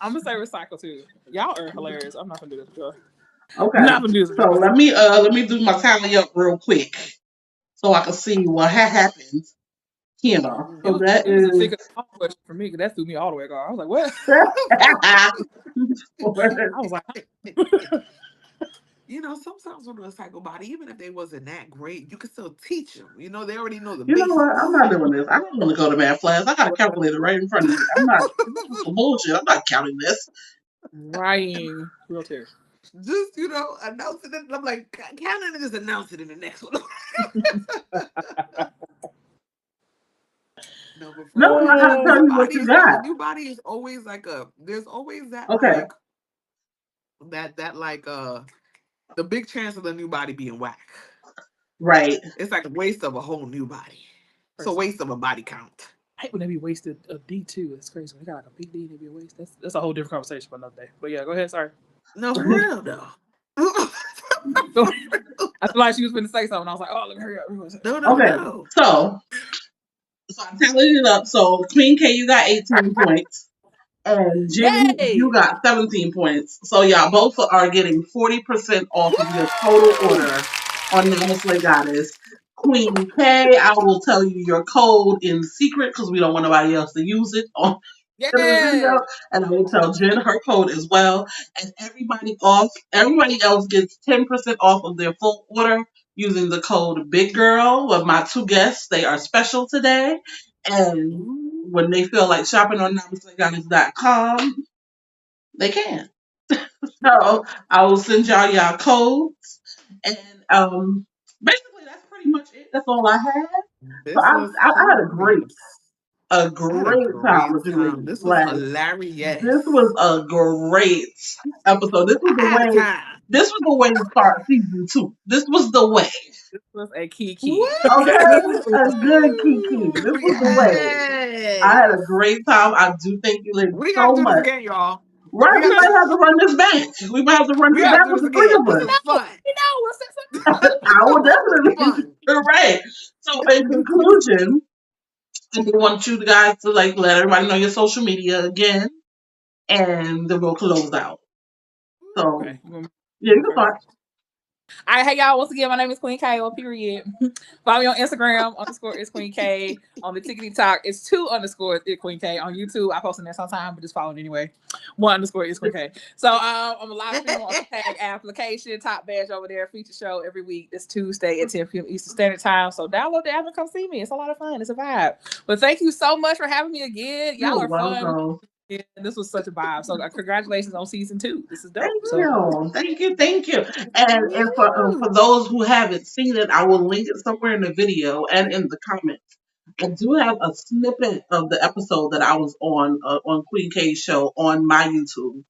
I'm gonna say recycle too. Y'all are hilarious. I'm not gonna do this, girl. Okay. Not gonna do this, So girl. let me do my tally up real quick so I can see what happened here. It So was that it was a thick is and long question for me because that threw me all the way, girl. I was like, what? I was like, Sometimes with a recycle body, even if they wasn't that great, you can still teach them. They already know the you know what? I'm basics. not doing this. I don't want to go to math class. I got a calculator right in front of me. I'm not. This is some bullshit. I'm not counting this. Rying real tear. Just announce it. I'm like, count it and just announce it in the next one. No, but for No, I real, gotta a tell new you what body you is got. a new body is always like there's always that Okay. like the big chance of the new body being whack. Right. It's like a waste of a whole new body. It's a waste of a body count. I hate when they be wasted a D too. It's crazy. When they got like a big D and they be a waste. That's a whole different conversation for another day. But yeah, go ahead. Sorry. No, for real though. I feel like she was going to say something. I was like, oh, let me hurry up. No, no, Okay. no. So I'm tallying it up. So Queen K, you got 18 points. And Jen, you Yay! got 17 points. So y'all both are getting 40% off of your total order on Nana Slay Goddess. Queen K, I will tell you your code in secret because we don't want nobody else to use it on in the Yes! video. And I will tell Jen her code as well. And everybody else gets 10% off of their full order using the code Big Girl. With my two guests, they are special today. And when they feel like shopping on namastegoddess.com, they can. So I will send y'all codes. And basically that's pretty much it. That's all I had. So This was I had hilarious. a I had a great time great with you time. ladies. This was Like hilarious. this was a great episode. I had a time. This was the way to start season 2. This was the way. This was a key Woo! key. Okay? Okay, this was A good Kiki. This was the way. I had a Yes. great time. I do thank you ladies We gotta so do this much. again, y'all. Right, We we gotta okay. do might this. have to run this back. We might have to run We this gotta back do with this the three again. of This us. is fun. Let's set I will This is definitely. fun. Right. So in conclusion, I do want you guys to let everybody know your social media again, and then we'll close out. So Okay, you want me yeah, to you go can first? start. All right, hey y'all. Once again, my name is Queen K. Period. Follow me on Instagram _is Queen K. On the TikTok, it's 2 underscores is Queen K. On YouTube, I post in there sometime, but just follow me anyway. 1 _ is Queen K. So I'm a live streamer on the tag application. Top badge over there. Feature show every week. It's Tuesday at 10 p.m. Eastern Standard Time. So download the app and come see me. It's a lot of fun. It's a vibe. But thank you so much for having me again. Y'all You're are fun. welcome. And this was such a vibe. So congratulations on season 2. This is dope. Thank So you, thank you. And for those who haven't seen it, I will link it somewhere in the video and in the comments. I do have a snippet of the episode that I was on Queen K's show on my YouTube.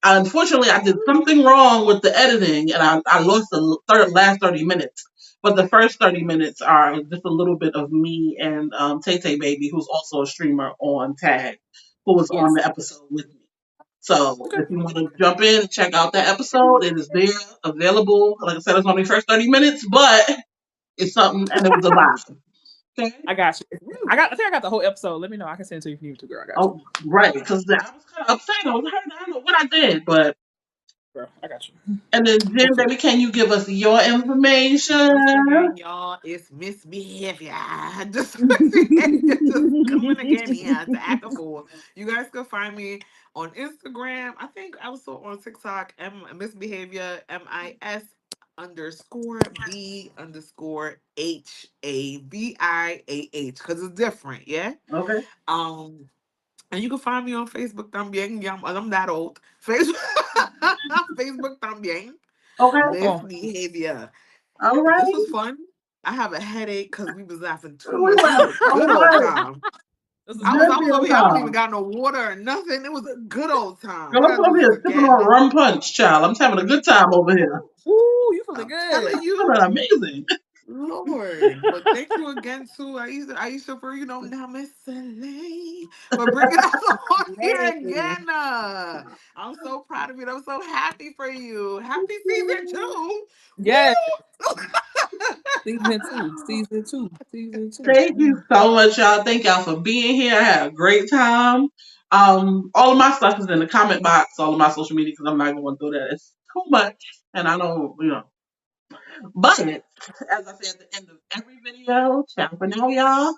Unfortunately, I did something wrong with the editing, and I lost the last 30 minutes. But the first 30 minutes are just a little bit of me and Tay Tay Baby, who's also a streamer on Tag, who was on yes. the episode with me. So Okay. if you want to jump in and check out that episode, it is there, available. Like I said, it's only the first 30 minutes, but it's something, and it was a vibe. Okay. I got you. Woo. I think I got the whole episode. Let me know. I can send it to you if you need to, girl. I got you. Oh, right. Because I was kind of upset. I don't know what I did, but. Girl, I got you. And then, Jim, Okay. baby, can you give us your information? Once again, y'all, it's misbehavior. Just misbehavior. Just coming again here to act a fool. You guys can find me on Instagram. I think I was on TikTok. Misbehavior. MIS underscore B underscore HAVIAH. Because it's different, yeah? Okay. Um, and you can find me on Facebook también. Yeah, I'm that old. Facebook, Facebook también. Okay. Come on. Misbehavior. All This right. was fun. I have a headache because we was laughing too We much. This was went, a all good old right. time. This is I good. was Good I was over deal, here. I don't even time. got no water or nothing. It was a good old time. Girl, We I'm gotta do over this here sipping on a again. rum punch, child. I'm just having a good time over here. Ooh, you feeling I'm good. telling I'm you, feeling amazing. Lord. But thank you again to Aisha for Namaste for bringing us on here Yay. again. I'm so proud of you. I'm so happy for you. Happy season 2. Yes. Woo! Season 2. Season 2. Season 2. Thank you so much, y'all. Thank y'all for being here. I had a great time. All of my stuff is in the comment box, all of my social media, because I'm not going through that. It's too much. And I don't. But, as I say at the end of every video, ciao for now, y'all.